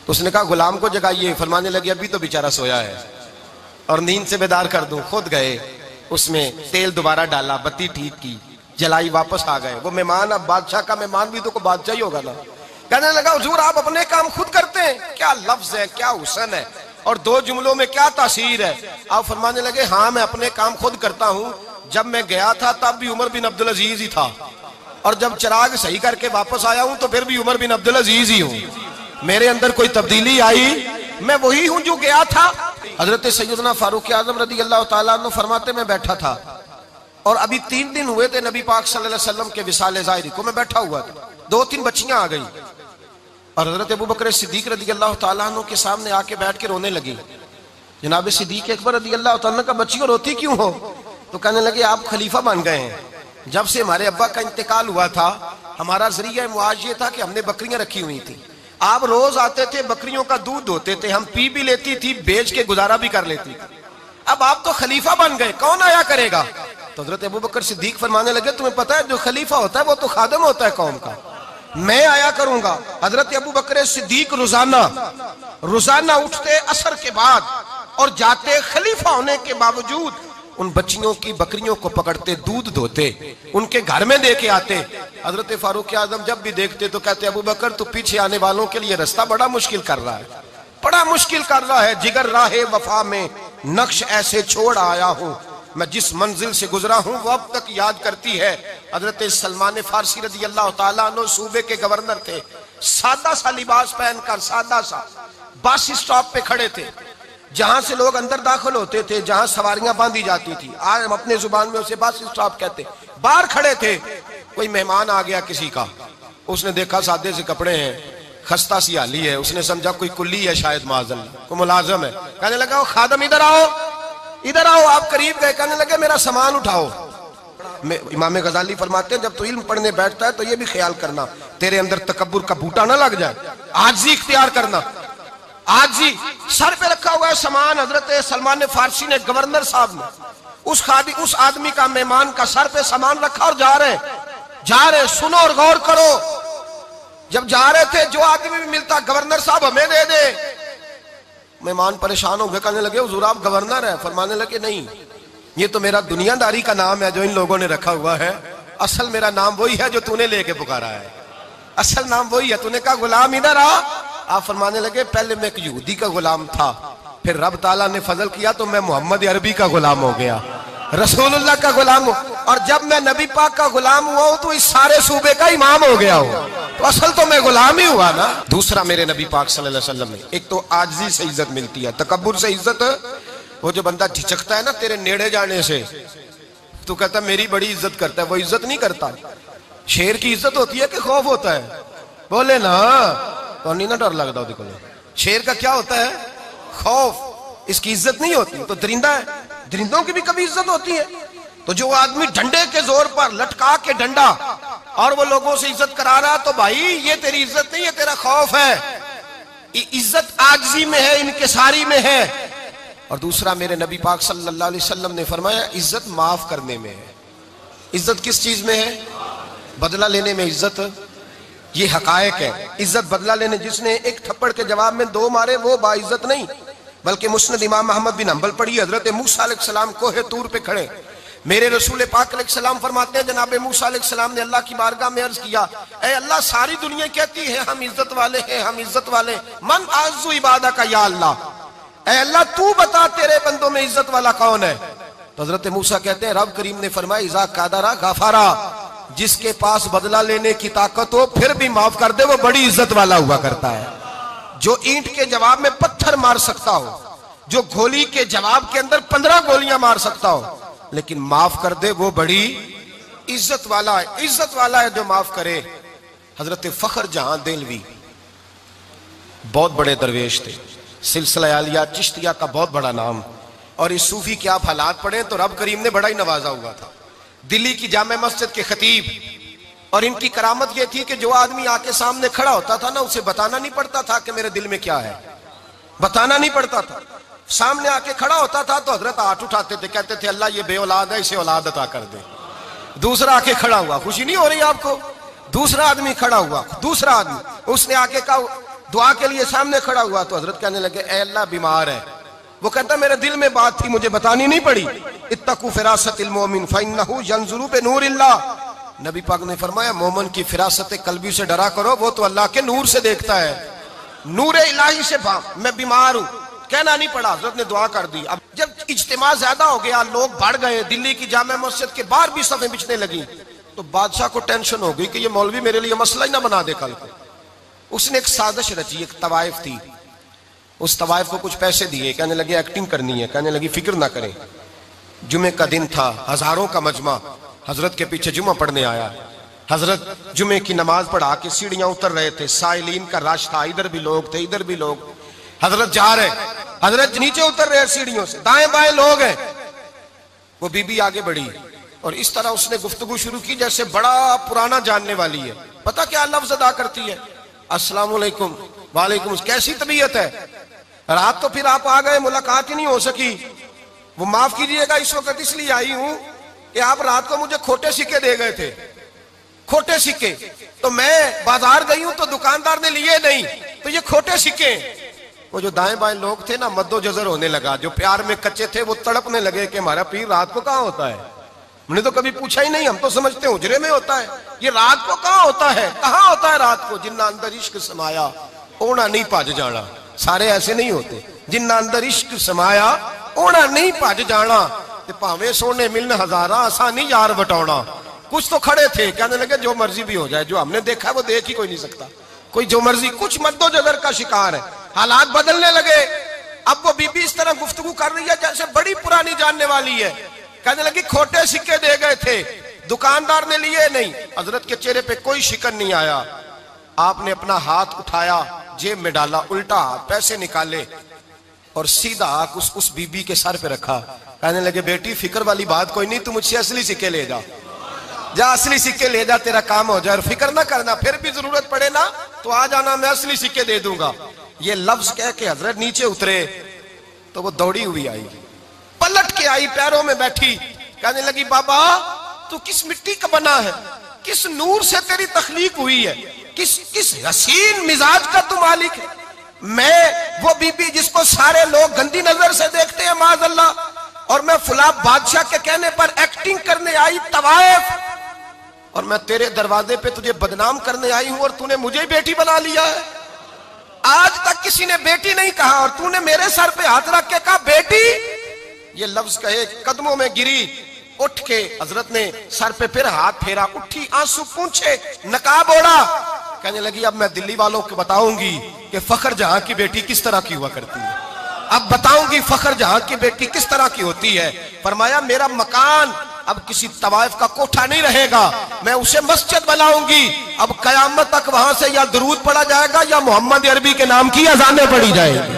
تو اس نے کہا غلام کو جگائیے، فرمانے لگے ابھی تو بیچارہ سویا ہے اور نیند سے بیدار کر دوں، خود گئے، اس میں تیل دوبارہ ڈالا، بتی ٹھیک کی، جلائی، واپس آ گئے، وہ مہمان اب بادشاہ کا مہمان بھی تو کوئی بادشاہ ہی ہوگا نا، کہنے لگا حضور آپ اپنے کام خود کرتے ہیں، کیا لفظ ہے، کیا حسن ہے، اور 2 جملوں میں کیا تاثیر ہے۔ آپ فرمانے لگے ہاں میں اپنے کام خود کرتا ہوں، جب میں گیا تھا تب بھی عمر بن عبدالعزیز ہی تھا، اور جب چراغ صحیح کر کے واپس آیا ہوں تو پھر بھی عمر بن عبدالعزیز ہی ہوں، میرے اندر کوئی تبدیلی آئی، میں وہی ہوں جو گیا تھا۔ حضرت سیدنا فاروق اعظم رضی اللہ تعالیٰ عنہ فرماتے میں بیٹھا تھا، اور ابھی 3 دن ہوئے تھے نبی پاک صلی اللہ علیہ وسلم کے وصال ظاہری کو، میں بیٹھا ہوا تھا، 2-3 بچیاں آ گئی، اور حضرت ابو بکر صدیق رضی اللہ تعالیٰ عنہ کے سامنے آ کے بیٹھ کے رونے لگی، جناب صدیق اکبر رضی اللہ تعالیٰ عنہ کا بچیوں روتی کیوں ہو؟ تو کہنے لگے آپ خلیفہ بن گئے ہیں، جب سے ہمارے ابا کا انتقال ہوا تھا ہمارا ذریعہ معاش یہ تھا کہ ہم نے بکریاں رکھی ہوئی تھی، آپ روز آتے تھے بکریوں کا دودھ ہوتے تھے، ہم پی بھی لیتی تھی، بیچ کے گزارا بھی کر لیتی تھی، اب آپ تو خلیفہ بن گئے، کون آیا کرے گا؟ تو حضرت ابو بکر صدیق فرمانے لگے تمہیں پتہ ہے جو خلیفہ ہوتا ہے وہ تو خادم ہوتا ہے قوم کا، میں آیا کروں گا۔ حضرت ابو بکر صدیق روزانہ اٹھتے عصر کے بعد اور جاتے، خلیفہ ہونے کے باوجود ان بچیوں کی بکریوں کو پکڑتے، دودھ دھوتے، ان کے گھر میں دے کے آتے۔ حضرت فاروق اعظم جب بھی دیکھتے تو کہتے ابو بکر تو پیچھے آنے والوں کے لیے رستہ بڑا مشکل کر رہا ہے، بڑا مشکل کر رہا ہے، جگر راہ وفا میں نقش ایسے چھوڑ آیا ہوں، میں جس منزل سے گزرا ہوں وہ اب تک یاد کرتی ہے۔ حضرت سلمان فارسی رضی اللہ تعالیٰ عنہ صوبے کے گورنر تھے، سادہ سا لباس پہن کر، سادہ سا، بس اسٹاپ پہ کھڑے تھے، جہاں سے لوگ اندر داخل ہوتے تھے، جہاں سواریاں باندھی جاتی تھی، آج ہم اپنے زبان میں اسے بس اسٹاپ کہتے، باہر کھڑے تھے، کوئی مہمان آ گیا کسی کا، اس نے دیکھا سادے سے کپڑے ہیں، خستہ سی حالی ہے، اس نے سمجھا کوئی کلی ہے شاید معاذ اللہ، کوئی ملازم ہے، کہنے لگا وہ خادم ادھر آؤ، ادھر آؤ، آپ قریب گئے، کہنے لگے میرا سامان اٹھاؤ۔ امام غزالی فرماتے ہیں جب تو علم پڑھنے بیٹھتا ہے تو یہ بھی خیال کرنا تیرے اندر تکبر کا بوٹا نہ لگ جائے، عاجزی اختیار کرنا، عاجزی، سر پہ رکھا ہوا ہے سامان، حضرت سلمان فارسی نے، گورنر صاحب نے، اس آدمی کا، مہمان کا سر پہ سامان رکھا اور جا رہے، سنو اور غور کرو، جب جا رہے تھے جو آدمی بھی ملتا گورنر صاحب ہمیں دے دے، مہمان پریشان ہو گئے، کہنے لگے حضور آپ گورنر ہیں؟ فرمانے لگے نہیں، یہ تو میرا دنیا داری کا نام ہے جو ان لوگوں نے رکھا ہوا ہے، اصل میرا نام وہی ہے جو تو نے لے کے پکارا ہے، اصل نام وہی ہے، تو نے کہا غلام ادھر آ۔ آپ فرمانے لگے پہلے میں ایک یہودی کا غلام تھا، پھر رب تعالیٰ نے فضل کیا تو میں محمد عربی کا غلام ہو گیا، رسول اللہ کا غلام ہوں، اور جب میں نبی پاک کا غلام ہوا ہوں تو اس سارے صوبے کا امام ہو گیا ہوں۔ تو اصل تو میں غلام ہی ہوا نا. دوسرا میرے نبی پاک صلی اللہ علیہ وسلم نے ایک تو عاجزی سے عزت ملتی ہے. تکبر سے عزت, وہ جو بندہ جھچکتا ہے نا تیرے نیڑے جانے سے, تو کہتا ہے میری بڑی عزت کرتا ہے, وہ عزت نہیں کرتا. شیر کی عزت ہوتی ہے کہ خوف ہوتا ہے؟ بولے نا تو نہیں نا ڈر لگتا ہوتی کو. شیر کا کیا ہوتا ہے؟ خوف. اس کی عزت نہیں ہوتی. تو درندہ ہے, درندوں کی بھی کبھی عزت ہوتی ہے. تو جو آدمی ڈنڈے کے زور پر لٹکا کے ڈنڈا اور وہ لوگوں سے عزت کرا رہا, تو بھائی یہ تیری عزت نہیں, یہ تیرا خوف ہے. عزت عاجزی میں ہے, انکساری میں ہے. اور دوسرا میرے نبی پاک صلی اللہ علیہ وسلم نے فرمایا عزت معاف کرنے میں ہے. عزت کس چیز میں ہے؟ بدلہ لینے میں عزت. یہ حقائق ہے. عزت بدلہ لینے, جس نے ایک تھپڑ کے جواب میں 2 مارے وہ باعزت نہیں. بلکہ مسند امام احمد بن حنبل پڑھی, حضرت موسیٰ علیہ السلام کوہ طور پہ کھڑے, میرے رسول پاک علیہ السلام فرماتے ہیں جناب موسیٰ علیہ السلام نے اللہ کی بارگاہ میں عرض کیا, اے اللہ ساری دنیا کہتی ہے ہم عزت والے ہیں, ہم عزت والے, من اعز عبادہ کا یا اللہ, اے اللہ تو بتا تیرے بندوں میں عزت والا کون ہے؟ تو حضرت موسیٰ کہتے ہیں رب کریم نے فرمایا اذا قادر غفارا, جس کے پاس بدلہ لینے کی طاقت ہو پھر بھی معاف کر دے وہ بڑی عزت والا ہوا کرتا ہے. جو اینٹ کے جواب میں پتھر مار سکتا ہو, جو گولی کے جواب کے اندر 15 گولیاں مار سکتا ہو, لیکن معاف کر دے وہ بڑی عزت والا ہے. عزت والا ہے جو معاف کرے. حضرت فخر جہاں دہلوی بہت بڑے درویش تھے, سلسلہ عالیہ چشتیہ کا بہت بڑا نام, اور اس صوفی کے آپ حالات پڑھیں تو رب کریم نے بڑا ہی نوازا ہوا تھا. دلی کی جامع مسجد کے خطیب, اور ان کی کرامت یہ تھی کہ جو آدمی آ کے سامنے کھڑا ہوتا تھا نا اسے بتانا نہیں پڑتا تھا کہ میرے دل میں کیا ہے, بتانا نہیں پڑتا تھا. سامنے آ کے کھڑا ہوتا تھا تو حضرت ہاتھ اٹھاتے تھے, کہتے تھے اللہ یہ بے اولاد ہے اسے اولاد عطا کر دے. دوسرا آ کے کھڑا ہوا, خوشی نہیں ہو رہی آپ کو؟ دوسرا آدمی کھڑا ہوا, دوسرا آدمی, اس نے آ کے کہا دعا کے لیے سامنے کھڑا ہوا, تو حضرت کہنے لگے اے اللہ بیمار ہے. وہ کہتا میرے دل میں بات تھی مجھے بتانی نہیں پڑی. اتقوا فراست المومن فانہ ینظر بنور اللہ, نبی پاک نے فرمایا مومن کی فراست قلبی سے ڈرا کرو, وہ تو اللہ کے نور سے دیکھتا ہے. نور الہی سے میں بیمار ہوں, کہنا نہیں پڑا, حضرت نے دعا کر دی. اب جب اجتماع زیادہ ہو گیا, لوگ بڑھ گئے, دلی کی جامع مسجد کے باہر بھی صفیں بچھنے لگی, تو بادشاہ کو ٹینشن ہو گئی کہ یہ مولوی میرے لیے مسئلہ ہی نہ بنا دے کل کو. اس نے ایک سازش رچی, ایک طوائف تھی, اس طوائف کو کچھ پیسے دیے, کہنے لگے ایکٹنگ کرنی ہے, کہنے لگی فکر نہ کریں. جمعے کا دن تھا, ہزاروں کا مجمع حضرت کے پیچھے جمعہ پڑھنے آیا. حضرت جمعے کی نماز پڑھا کے سیڑھیاں اتر رہے تھے, سائلین کا رش تھا, ادھر بھی لوگ تھے ادھر بھی لوگ. حضرت جا رہے, حضرت نیچے اتر رہے سیڑھیوں سے, دائیں بائیں لوگ ہیں. وہ بی بی آگے بڑھی اور اس طرح اس نے گفتگو شروع کی جیسے بڑا پرانا جاننے والی ہے. پتہ کیا لفظ ادا کرتی ہے؟ السلام علیکم. وعلیکم. کیسی طبیعت ہے؟ رات تو پھر آپ آ گئے, ملاقات ہی نہیں ہو سکی. وہ معاف کیجئے گا اس وقت اس لیے آئی ہوں کہ آپ رات کو مجھے کھوٹے سکے دے گئے تھے, کھوٹے سکے, تو میں بازار گئی ہوں تو دکاندار نے لیے نہیں, تو یہ کھوٹے سکے. وہ جو دائیں بائیں لوگ تھے نا مد و جزر ہونے لگا, جو پیار میں کچے تھے وہ تڑپنے لگے کہ ہمارا پیر رات کو کہاں ہوتا ہے. ہم نے تو کبھی پوچھا ہی نہیں, ہم تو سمجھتے ہیں حجرے میں ہوتا ہے, یہ رات کو کہاں ہوتا ہے, کہاں ہوتا ہے رات کو. جنہ اندر عشق سمایا اونا نہیں پاج جانا. سارے ایسے نہیں ہوتے. جنہ اندر عشق سمایا اونا نہیں پاج جانا, تے پاویں سونے ملن ہزارہ آسانی یار بٹونا. کچھ تو کھڑے تھے, کہنے لگے جو مرضی بھی ہو جائے, جو ہم نے دیکھا ہے وہ دیکھ ہی کوئی نہیں سکتا, کوئی جو مرضی. کچھ مد و جزر کا شکار ہے. حالات بدلنے لگے. اب وہ بی بی اس طرح گفتگو کر رہی ہے جیسے بڑی پرانی جاننے والی ہے. کہنے لگی کھوٹے سکے دے گئے تھے, دکاندار نے لیے نہیں. حضرت کے چہرے پہ کوئی شکن نہیں آیا. آپ نے اپنا ہاتھ اٹھایا, جیب میں ڈالا, الٹا ہاتھ, پیسے نکالے اور سیدھا ہاتھ اس بی بی کے سر پہ رکھا. کہنے لگے بیٹی فکر والی بات کوئی نہیں, تم مجھ سے اصلی سکے لے جا, جا اصلی سکے لے جا, تیرا کام ہو جائے, اور فکر نہ کرنا, پھر بھی ضرورت پڑے نا تو آ جانا, میں اصلی سکے دے دوں گا. یہ لفظ کہہ کے حضرت نیچے اترے تو وہ دوڑی ہوئی آئی, پلٹ کے آئی, پیروں میں بیٹھی. کہنے لگی بابا تو کس مٹی کا بنا ہے, کس نور سے تیری تخلیق ہوئی ہے, کس حسین مزاج کا تو مالک ہے. میں وہ بی بی جس کو سارے لوگ گندی نظر سے دیکھتے ہیں معاذ اللہ, اور میں فلاں بادشاہ کے کہنے پر ایکٹنگ کرنے آئی طوائف, اور میں تیرے دروازے پہ تجھے بدنام کرنے آئی ہوں, اور تو نے مجھے بیٹی بنا لیا ہے. آج تک کسی نے بیٹی نہیں کہا, اور تو نے میرے سر پہ ہاتھ رکھ کے کہا بیٹی. یہ لفظ کہے قدموں میں گری, اٹھ کے حضرت نے سر پہ پھر ہاتھ پھیرا, اٹھی, آنسو پونچھے, نقاب اوڑا, کہنے لگی اب میں دلی والوں کو بتاؤں گی کہ فخر جہاں کی بیٹی کس طرح کی ہوا کرتی ہے، اب بتاؤں گی فخر جہاں کی بیٹی کس طرح کی ہوتی ہے۔ فرمایا میرا مکان اب کسی طوائف کا کوٹھا نہیں رہے گا، میں اسے مسجد بناؤں گی، اب قیامت تک وہاں سے یا درود پڑھا جائے گا یا محمد عربی کے نام کی اذانیں پڑھی جائیں گی۔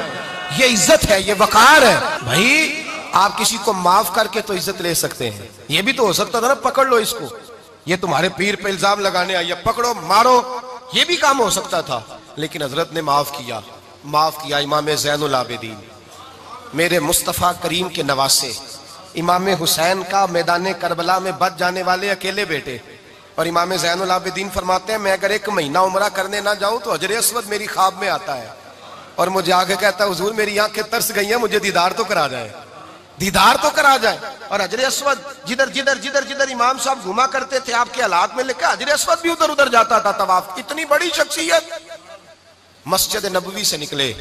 یہ عزت ہے، یہ وقار ہے۔ بھائی آپ کسی کو معاف کر کے تو عزت لے سکتے ہیں، یہ بھی تو ہو سکتا تھا نا پکڑ لو اس کو، یہ تمہارے پیر پہ الزام لگانے آئی ہے، پکڑو مارو، یہ بھی کام ہو سکتا تھا، لیکن حضرت نے معاف کیا۔ معاف کیا۔ امام زین العابدین میرے مصطفیٰ کریم کے نواسے، امام حسین کا میدان کربلا میں بچ جانے والے اکیلے بیٹے، اور امام زین العابدین فرماتے ہیں میں اگر 1 مہینہ عمرہ کرنے نہ جاؤں تو حجر اسود میری خواب میں آتا ہے اور مجھے آگے کہتا ہے حضور میری آنکھیں ترس گئی ہیں، مجھے دیدار تو کرا جائے، دیدار تو کرا جائے۔ اور حجر اسود جدھر امام صاحب گھوما کرتے تھے آپ کے حالات میں لکھا حجر اسود بھی ادھر ادھر جاتا تھا طواف۔ اتنی بڑی شخصیت مسجد نبوی سے نکلے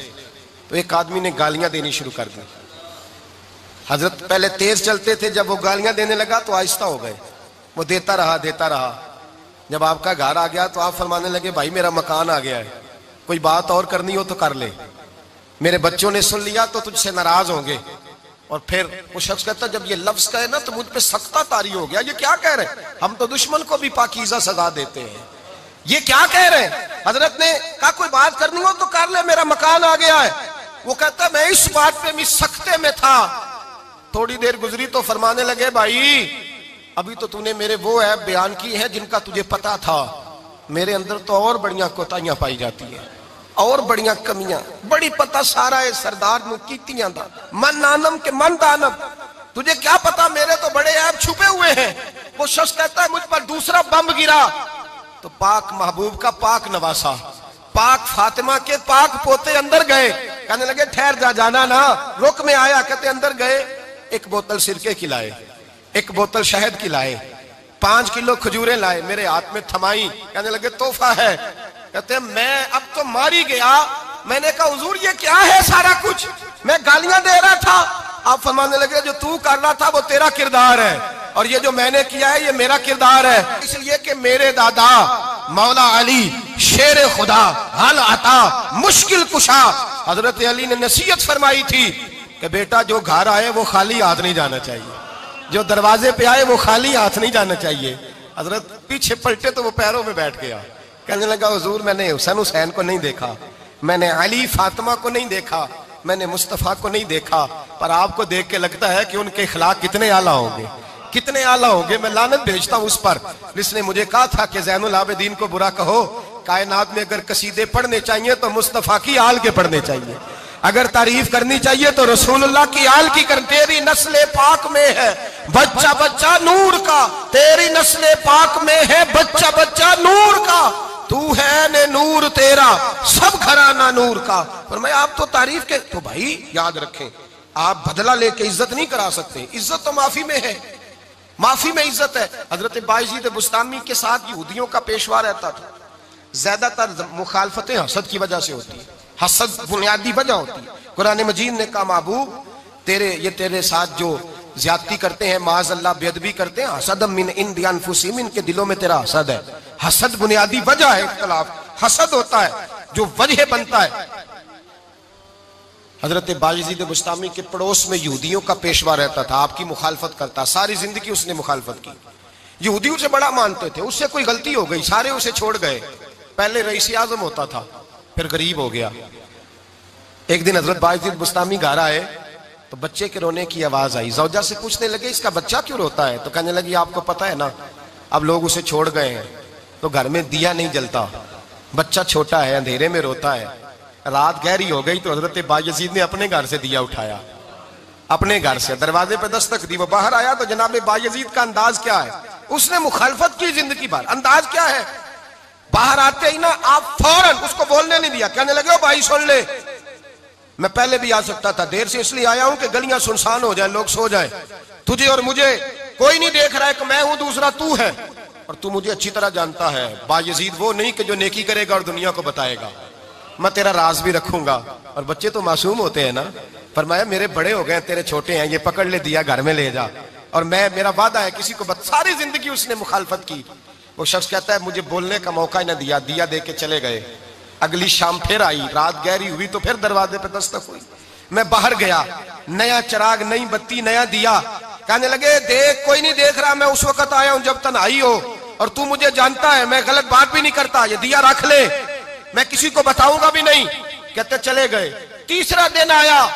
تو ایک آدمی نے گالیاں دینی شروع کر دی۔ حضرت پہلے تیز چلتے تھے، جب وہ گالیاں دینے لگا تو آہستہ ہو گئے، وہ دیتا رہا۔ جب آپ کا گھر آ گیا تو آپ فرمانے لگے بھائی میرا مکان آ گیا ہے، کوئی بات اور کرنی ہو تو کر لے، میرے بچوں نے سن لیا تو تجھ سے ناراض ہوں گے۔ اور پھر وہ شخص کہتا جب یہ لفظ کہے نا تو مجھ پہ سختہ طاری ہو گیا، یہ کیا کہہ رہے ہیں، ہم تو دشمن کو بھی پاکیزہ سزا دیتے ہیں، یہ کیا کہہ رہے ہیں۔ حضرت نے کہا کوئی بات کرنی ہو تو کر لے، میرا مکان آ گیا ہے۔ وہ کہتا میں اس بات پہ بھی سختے میں تھا۔ تھوڑی دیر گزری تو فرمانے لگے بھائی ابھی تو نے میرے وہ عیب بیان کی ہیں جن کا تجھے پتا تھا، میرے اندر تو اور بڑیاں کوتاہیاں پائی جاتی ہیں، اور بڑیاں کمیاں، بڑی پتہ سارا ہے سردار نو کیتیاں دا من نانم کے من دانم، تجھے کیا پتا میرے تو بڑے عیب چھپے ہوئے ہیں۔ وہ شخص کہتا ہے مجھ پر دوسرا بم گرا تو پاک محبوب کا پاک نواسا، پاک فاطمہ کے پاک پوتے اندر گئے، کہنے لگے ٹھہر جا، جانا نا، رک میں آیا، کہتے اندر گئے، 1 بوتل سرکے کی لائے، 1 بوتل شہد کی لائے، 5 کلو کھجوریں لائے، میرے ہاتھ میں تھمائی، کہنے لگے تحفہ ہے۔ کہتے ہیں میں اب تو ماری گیا، میں نے کہا حضور یہ کیا ہے سارا کچھ، میں گالیاں دے رہا تھا۔ آپ فرمانے لگے جو تو کر رہا تھا وہ تیرا کردار ہے، اور یہ جو میں نے کیا ہے یہ میرا کردار ہے، اس لیے کہ میرے دادا مولا علی شیر خدا حل عطا مشکل کشا، حضرت علی نے نصیحت فرمائی تھی کہ بیٹا جو گھر آئے وہ خالی ہاتھ نہیں جانا چاہیے، جو دروازے پہ آئے وہ خالی ہاتھ نہیں جانا چاہیے۔ حضرت پیچھے پلٹے تو وہ پیروں میں بیٹھ گیا، کہنے لگا حضور میں نے حسین کو نہیں دیکھا، میں نے علی فاطمہ کو نہیں دیکھا، میں نے مصطفیٰ کو نہیں دیکھا، پر آپ کو دیکھ کے لگتا ہے کہ ان کے اخلاق کتنے اعلیٰ ہوں گے، کتنے اعلیٰ ہوں گے۔ میں لعنت بھیجتا ہوں اس پر جس نے مجھے کہا تھا کہ زین العابدین کو برا کہو، کائنات میں اگر قصیدے پڑھنے چاہیے تو مصطفیٰ کی آل کے پڑھنے چاہیے، اگر تعریف کرنی چاہیے تو رسول اللہ کی آل کی کر، تیری نسل پاک میں ہے بچہ بچہ نور کا، تیری نسل پاک میں ہے بچہ بچہ نور کا، تو ہے نے نور تیرا سب گھرانہ نور کا۔ فرمایا آپ تو تعریف کے، تو بھائی یاد رکھیں آپ بدلہ لے کے عزت نہیں کرا سکتے، عزت تو معافی میں ہے، معافی میں عزت ہے۔ حضرت بایزید بستامی کے ساتھ یہودیوں کا پیشوا رہتا تھا، زیادہ تر مخالفتیں حسد کی وجہ سے ہوتی ہیں، حسد بنیادی وجہ ہوتی ہے۔ قرآن مجید نے کہا محبوب تیرے ساتھ جو زیادتی کرتے ہیں، معاذ اللہ بے ادبی کرتے ہیں، حسد من عند انفسہم، ان کے دلوں میں تیرا حسد ہے۔ حسد بنیادی وجہ ہے اختلاف، حسد ہوتا ہے جو وجہ بنتا ہے۔ حضرت بایزید بستامی کے پڑوس میں یہودیوں کا پیشوا رہتا تھا، آپ کی مخالفت کرتا، ساری زندگی اس نے مخالفت کی، یہودیوں سے بڑا مانتے تھے، اس سے کوئی غلطی ہو گئی سارے اسے چھوڑ گئے، پہلے رئیس اعظم ہوتا تھا پھر غریب ہو گیا۔ ایک دن حضرت بایزید بستامی گھر آئے تو بچے کے رونے کی آواز آئی، زوجہ سے پوچھنے لگے اس کا بچہ کیوں روتا ہے، تو کہنے لگی آپ کو پتہ ہے نا اب لوگ اسے چھوڑ گئے ہیں تو گھر میں دیا نہیں جلتا، بچہ چھوٹا ہے اندھیرے میں روتا ہے۔ رات گہری ہو گئی تو حضرت بایزید نے اپنے گھر سے دیا اٹھایا، اپنے گھر سے دروازے پہ دستک دی، وہ باہر آیا تو جناب بایزید کا انداز کیا ہے، اس نے مخالفت کی زندگی بھر، انداز کیا ہے، باہر آتے ہی نا آپ فوراً اس کو بولنے نہیں دیا، کہنے لگے بھائی سن لے میں پہلے بھی آ سکتا تھا، دیر سے اس لیے آیا ہوں کہ گلیاں سنسان ہو جائیں، لوگ سو جائیں، تجھے اور مجھے کوئی نہیں دیکھ رہا ہے کہ میں ہوں دوسرا تو ہے، اور تو مجھے اچھی طرح جانتا ہے بایزید وہ نہیں کہ جو نیکی کرے گا اور دنیا کو بتائے گا، میں تیرا راز بھی رکھوں گا۔ اور بچے تو معصوم ہوتے ہیں نا، فرمایا میرے بڑے ہو گئے تیرے چھوٹے ہیں، یہ پکڑ لے دیا گھر میں لے جا، اور میرا وعدہ ہے کسی کو ساری زندگی اس نے مخالفت کی۔ وہ شخص کہتا ہے مجھے بولنے کا موقع ہی نہ دیا، دیا دے کے چلے گئے۔ اگلی شام پھر آئی، رات گہری ہوئی تو پھر دروازے پہ دستک ہوئی۔ میں باہر گیا، نیا چراغ، نئی بتی، نیا دیا۔ کہنے لگے دیکھ کوئی نہیں دیکھ رہا، میں اس وقت آیا ہوں جب تنہائی ہو، اور تو مجھے جانتا ہے میں غلط بات بھی نہیں کرتا، یہ دیا رکھ لے، میں کسی کو بتاؤں گا بھی نہیں۔ کہتے چلے گئے۔ تیسرا دن آیا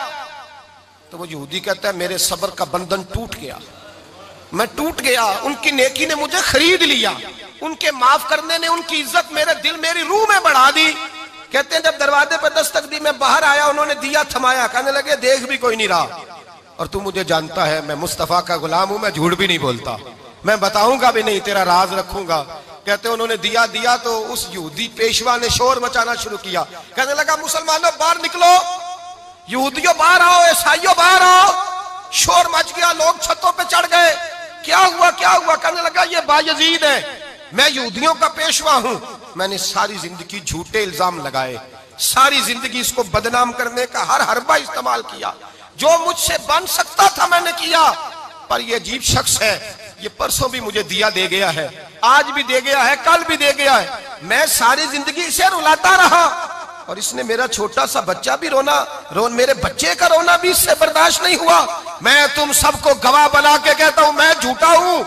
تو وہ یہودی کہتا ہے میرے صبر کا بندھن ٹوٹ گیا، میں ٹوٹ گیا، ان کی نیکی نے مجھے خرید لیا، ان کے معاف کرنے نے ان کی عزت میرے دل میری روح میں بڑھا دی۔ کہتے ہیں جب دروازے پہ دستک دی میں باہر آیا، انہوں نے دیا تھمایا، کہنے لگے دیکھ بھی کوئی نہیں رہا، اور تو مجھے جانتا ہے میں مصطفیٰ کا غلام ہوں، میں جھوٹ بھی نہیں بولتا، میں بتاؤں گا بھی نہیں، تیرا راز رکھوں گا۔ کہتے ہیں انہوں نے دیا تو اس یہودی پیشوا نے شور مچانا شروع کیا، کہنے لگا مسلمانوں باہر نکلو، یہودیوں باہر آؤ، عیسائیوں باہر آؤ۔ شور مچ گیا، لوگ چھتوں پہ چڑھ گئے، کیا ہوا کیا ہوا؟ کہنے لگا یہ بایزید ہے، میں یہودیوں کا پیشوا ہوں، میں نے ساری زندگی جھوٹے الزام لگائے، ساری زندگی اس کو بدنام کرنے کا ہر حربہ استعمال کیا، جو مجھ سے بن سکتا تھا میں نے کیا، پر یہ عجیب شخص ہے، یہ پرسوں بھی مجھے دیا دے گیا ہے، آج بھی دے گیا ہے، کل بھی دے گیا ہے، میں ساری زندگی اسے رلاتا رہا، اور اس نے میرا چھوٹا سا بچہ بھی میرے بچے کا رونا بھی اس سے برداشت نہیں ہوا۔ میں تم سب کو گواہ بنا کے کہتا ہوں میں جھوٹا ہوں،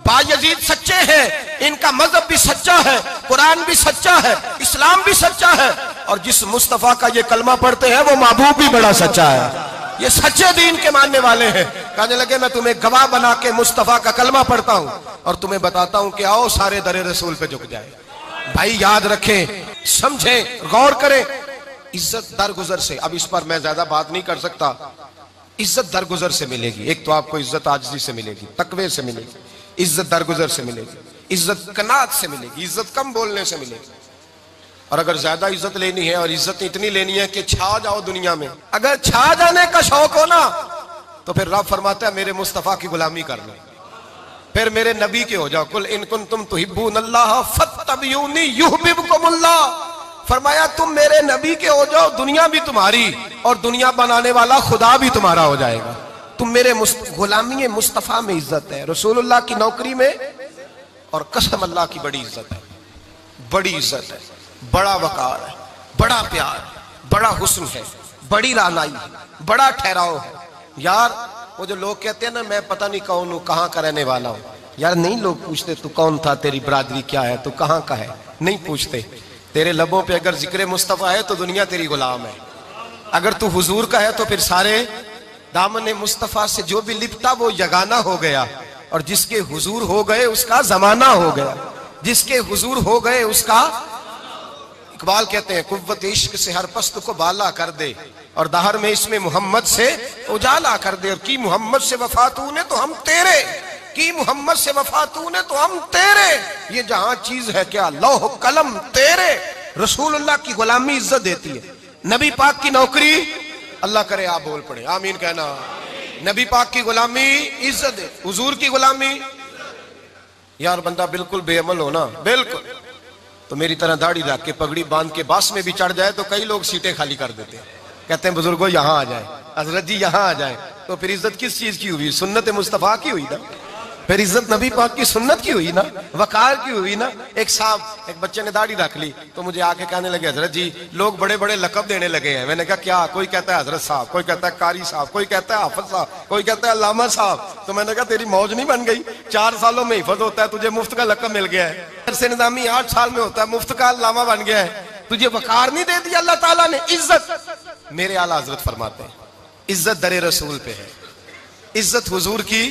بایزید سچے ہیں، ان کا مذہب بھی سچا ہے، قرآن بھی سچا ہے، اسلام بھی سچا ہے، اور جس مصطفیٰ کا یہ کلمہ پڑھتے ہیں وہ محبوب بھی بڑا سچا ہے، یہ سچے دین کے ماننے والے ہیں۔ کہنے لگے میں تمہیں گواہ بنا کے مصطفیٰ کا کلمہ پڑھتا ہوں اور تمہیں بتاتا ہوں کہ آؤ سارے در رسول پہ جھک جائے۔ بھائی یاد رکھیں، سمجھیں، غور کریں، عزت درگزر سے، اب اس پر میں زیادہ بات نہیں کر سکتا، عزت درگزر سے ملے گی۔ ایک تو آپ کو عزت عاجزی سے ملے گی، تقوی سے ملے گی، عزت درگزر سے ملے گی، عزت قناعت سے ملے گی، عزت کم بولنے سے ملے گی۔ اور اگر زیادہ عزت لینی ہے اور عزت اتنی لینی ہے کہ چھا جاؤ دنیا میں، اگر چھا جانے کا شوق ہو نا تو پھر رب فرماتا ہے میرے مصطفیٰ کی غلامی کرنا، پھر میرے نبی کے ہو جاؤ، قل ان کنتم تحبون اللہ فاتبعونی یحببکم اللہ۔ فرمایا تم میرے نبی کے ہو جاؤ، دنیا بھی تمہاری اور دنیا بنانے والا خدا بھی تمہارا ہو جائے گا۔ تم میرے غلامی مصطفیٰ میں عزت ہے، رسول اللہ کی نوکری میں، اور قسم اللہ کی بڑی عزت ہے، بڑی عزت ہے، بڑا وقار ہے، بڑا پیار، بڑا حسن ہے، بڑی رعنائی ہے، بڑا ٹھہراؤ ہے۔ یار وہ جو لوگ کہتے ہیں نا میں پتہ نہیں کون ہوں، کہاں کا رہنے والا ہوں، یار نہیں لوگ پوچھتے تو کون تھا، تیری برادری کیا ہے، تو کہاں کا ہے، نہیں پوچھتے۔ تیرے لبوں پہ اگر ذکر مصطفیٰ ہے تو دنیا تیری غلام ہے، اگر تو حضور کا ہے تو پھر سارے دامن مصطفیٰ سے جو بھی لپٹا وہ یگانہ ہو گیا، اور جس کے حضور ہو گئے اس کا زمانہ ہو گیا، جس کے حضور ہو گئے اس کا۔ اقبال کہتے ہیں قوت عشق سے ہر پست کو بالا کر دے، اور دہر میں اس میں محمد سے اجالا کر دے، اور کی محمد سے وفا تو نے تو ہم تیرے، کی محمد سے وفا تو نے تو ہم تیرے، یہ جہاں چیز ہے کیا لوح قلم تیرے۔ رسول اللہ کی غلامی عزت دیتی ہے، نبی پاک کی نوکری، اللہ کرے آپ بول پڑے آمین کہنا، نبی پاک کی غلامی عزت دے، حضور کی غلامی۔ یار بندہ بالکل بے عمل ہونا، بالکل تو میری طرح داڑھی رکھ کے پگڑی باندھ کے باس میں بھی چڑھ جائے تو کئی لوگ سیٹیں خالی کر دیتے ہیں، کہتے ہیں بزرگوں یہاں آ جائیں، حضرت جی یہاں آ جائیں، تو پھر عزت کس چیز کی ہوئی؟ سنت مصطفیٰ کی ہوئی نا، پھر عزت نبی پاک کی سنت کی ہوئی نا، وقار کی ہوئی نا۔ ایک صاحب، ایک بچے نے داڑھی رکھ لی تو مجھے آ کے کہنے لگے حضرت جی لوگ بڑے بڑے لقب دینے لگے ہیں۔ میں نے کہا کیا؟ کوئی کہتا ہے حضرت صاحب، کوئی کہتا ہے قاری صاحب، کوئی کہتا ہے حافظ صاحب، کوئی کہتا ہے علامہ صاحب۔ تو میں نے کہا تیری موج نہیں بن گئی، 4 سالوں میں حفظ ہوتا ہے، تجھے مفت کا لقب مل گیا ہے، سے نظامی 8 سال میں ہوتا ہے، مفت کا علامہ بن گیا ہے، تجھے وقار نہیں دے دیا اللہ تعالیٰ نے، عزت۔ میرے اعلیٰ حضرت فرماتے ہیں عزت در رسول پہ ہے، عزت حضور کی۔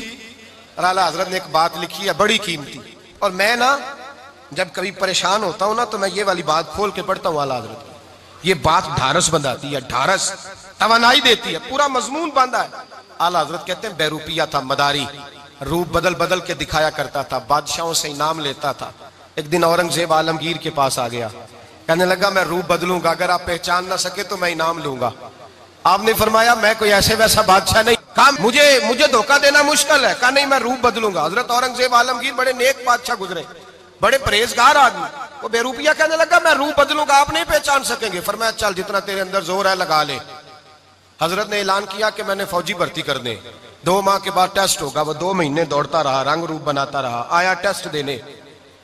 اور اعلیٰ حضرت نے ایک بات لکھی ہے بڑی قیمتی، اور میں نا جب کبھی پریشان ہوتا ہوں نا تو میں یہ والی بات کھول کے پڑھتا ہوں اعلیٰ حضرت کی، یہ بات ڈھارس بندھاتی ہے، ڈھارس توانائی دیتی ہے، پورا مضمون باندھا ہے۔ اعلیٰ حضرت کہتے ہیں بیروپیہ تھا مداری، روپ بدل بدل کے دکھایا کرتا تھا، بادشاہوں سے انعام لیتا تھا۔ ایک دن اورنگزیب عالمگیر کے پاس آ گیا، کہنے لگا میں روپ بدلوں گا، اگر آپ پہچان نہ سکے تو میں انعام لوں گا۔ آپ نے فرمایا میں کوئی ایسے ویسا بادشاہ نہیں، کہا مجھے دھوکہ دینا مشکل ہے، کہا نہیں میں روپ بدلوں گا۔ حضرت اورنگزیب عالمگیر بڑے نیک بادشاہ گزرے، بڑے پرہیزگار آدمی، وہ بے روپیہ کہنے لگا میں روپ بدلوں گا، آپ نہیں پہچان سکیں گے۔ فرمایا چل جتنا تیرے اندر زور ہے لگا لے۔ حضرت نے اعلان کیا کہ میں نے فوجی بھرتی کر دیں، 2 ماہ کے بعد ٹیسٹ ہوگا۔ وہ 2 مہینے دوڑتا رہا، رنگ روپ بناتا رہا، آیا ٹیسٹ دینے،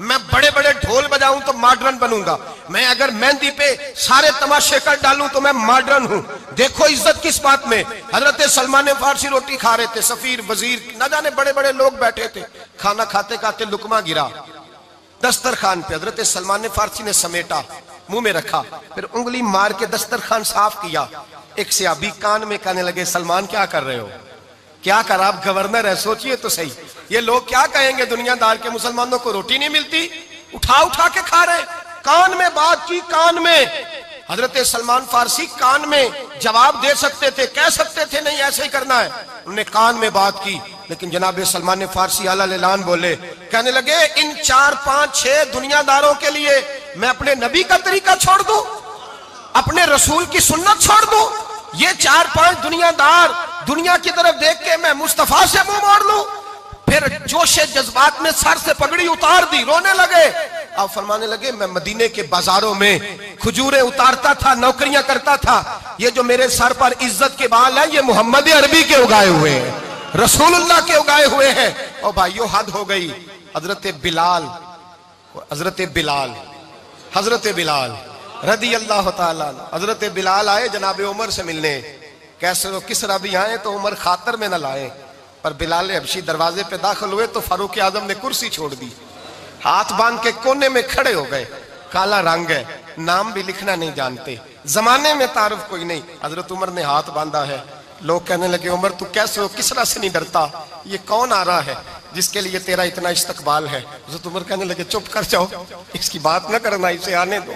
میں بڑے بڑے ڈھول بجاؤں تو ماڈرن بنوں گا، میں اگر مہندی پہ سارے تماشے کر ڈالوں تو میں ماڈرن ہوں۔ دیکھو عزت کس بات میں، حضرت سلمان فارسی روٹی کھا رہے تھے، سفیر وزیر نہ جانے بڑے بڑے لوگ بیٹھے تھے، کھانا کھاتے کھاتے لقمہ گرا دسترخوان پہ، حضرت سلمان فارسی نے سمیٹا، منہ میں رکھا، پھر انگلی مار کے دسترخوان صاف کیا۔ ایک صحابی کان میں کہنے لگے سلمان کیا کر رہے ہو، کیا کر، آپ گورنر ہے، سوچئے تو صحیح، یہ لوگ کیا کہیں گے دنیا دار کے مسلمانوں کو روٹی نہیں ملتی، اٹھا اٹھا کے کھا رہے، کان میں بات کی، کان میں۔ حضرت سلمان فارسی کان میں جواب دے سکتے تھے، کہہ سکتے تھے نہیں ایسے ہی کرنا ہے، انہوں نے کان میں بات کی، لیکن جناب سلمان فارسی اعلیٰ اعلان بولے، کہنے لگے ان 4 5 6 دنیا داروں کے لیے میں اپنے نبی کا طریقہ چھوڑ دوں، اپنے رسول کی سنت چھوڑ دوں، یہ 4 5 دنیا دار دنیا کی طرف دیکھ کے میں مصطفیٰ سے منہ موڑ لوں؟ پھر جوش جذبات میں سر سے پگڑی اتار دی، رونے لگے۔ آپ فرمانے لگے میں مدینے کے بازاروں میں کھجوریں اتارتا تھا، نوکریاں کرتا تھا، یہ جو میرے سر پر عزت کے بال ہیں یہ محمد عربی کے اگائے ہوئے ہیں، رسول اللہ کے اگائے ہوئے ہیں۔ اور بھائیو حد ہو گئی، حضرت بلال رضی اللہ تعالیٰ، حضرت بلال آئے جناب عمر سے ملنے، کیسے کس طرح بھی آئے تو عمر خاطر میں نہ لائے، پر بلال حبشی دروازے پہ داخل ہوئے تو فاروق اعظم نے کرسی چھوڑ دی، ہاتھ باندھ کے کونے میں کھڑے ہو گئے، کالا رنگ ہے، نام بھی لکھنا نہیں جانتے، زمانے میں تعارف کوئی نہیں، حضرت عمر نے ہاتھ باندھا ہے، لوگ کہنے لگے عمر تو کیسے ہو، کسرا سے نہیں ڈرتا، یہ کون آ رہا ہے جس کے لیے تیرا اتنا استقبال ہے؟ حضرت عمر کہنے لگے چپ کر جاؤ، اس کی بات نہ کرنا، اسے آنے دو،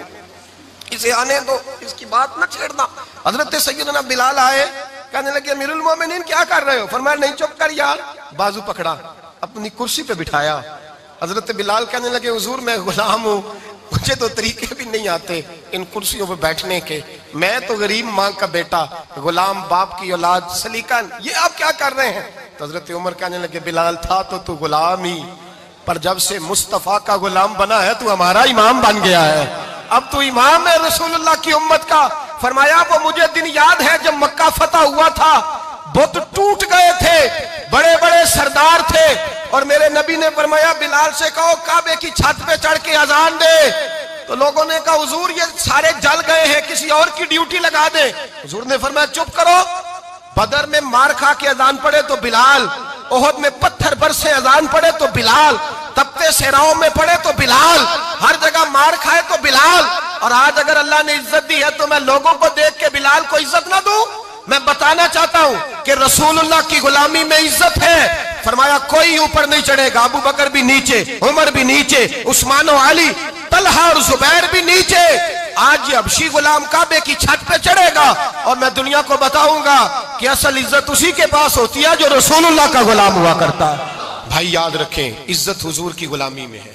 اسے آنے دو، اس کی بات نہ چھیڑنا۔ حضرت سیدنا بلال آئے، کہنے لگے امیر المومنین کیا کر رہے ہو؟ فرمایا نہیں چپ کر یار، بازو پکڑا، اپنی کرسی پہ بٹھایا۔ حضرت بلال کہنے لگے حضور میں غلام ہوں، مجھے تو طریقے بھی نہیں آتے ان کرسیوں پہ بیٹھنے کے، میں تو غریب ماں کا بیٹا، غلام باپ کی اولاد، سلیقہ، یہ آپ کیا کر رہے ہیں؟ تو حضرت عمر کہنے لگے بلال تھا تو غلام ہی، پر جب سے مصطفیٰ کا غلام بنا ہے تو ہمارا امام بن گیا ہے، اب تو امام ہے رسول اللہ کی امت کا۔ فرمایا وہ مجھے دن یاد ہے جب مکہ فتح ہوا تھا، بت ٹوٹ گئے تھے، بڑے بڑے سردار تھے، اور میرے نبی نے فرمایا بلال سے کہو کعبے کی چھت پہ چڑھ کے اذان دے، تو لوگوں نے کہا حضور یہ سارے جل گئے ہیں، کسی اور کی ڈیوٹی لگا دیں۔ حضور نے فرمایا چپ کرو، بدر میں مار کھا کے اذان پڑھے تو بلال، احد میں پتھر برسے اذان پڑھے تو بلال، تپتے صحراؤں میں پڑھے تو بلال، ہر جگہ مار کھائے تو بلال، اور آج اگر اللہ نے عزت دی ہے تو میں لوگوں کو دیکھ کے بلال کو عزت نہ دوں؟ میں بتانا چاہتا ہوں کہ رسول اللہ کی غلامی میں عزت ہے۔ فرمایا کوئی اوپر نہیں چڑھے گا، ابو بکر بھی نیچے، عمر بھی نیچے، عثمان و علی، طلحہ اور زبیر بھی نیچے۔ آج یہ حبشی غلام کعبے کی چھت پہ چڑھے گا اور میں دنیا کو بتاؤں گا کہ اصل عزت اسی کے پاس ہوتی ہے جو رسول اللہ کا غلام ہوا کرتا ہے۔ بھائی یاد رکھیں عزت حضور کی غلامی میں ہے،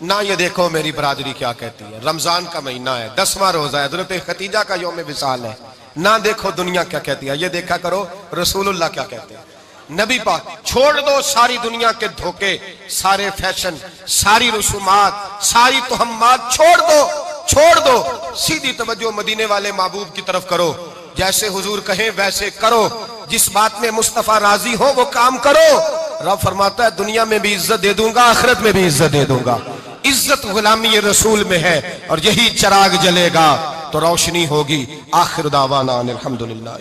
نہ یہ دیکھو میری برادری کیا کہتی ہے، رمضان کا مہینہ ہے، 10واں روزہ ہے، حضرت خدیجہ کا یوم وصال ہے، نہ دیکھو دنیا کیا کہتی ہے، یہ دیکھا کرو رسول اللہ کیا کہتے ہیں۔ نبی پاک چھوڑ دو ساری دنیا کے دھوکے، سارے فیشن، ساری رسومات، ساری تہمات چھوڑ دو، سیدھی توجہ مدینے والے محبوب کی طرف کرو، جیسے حضور کہیں ویسے کرو، جس بات میں مصطفیٰ راضی ہو وہ کام کرو۔ رب فرماتا ہے دنیا میں بھی عزت دے دوں گا، آخرت میں بھی عزت دے دوں گا۔ عزت غلامی رسول میں ہے، اور یہی چراغ جلے گا تو روشنی ہوگی۔ آخر دعوانا الحمدللہ۔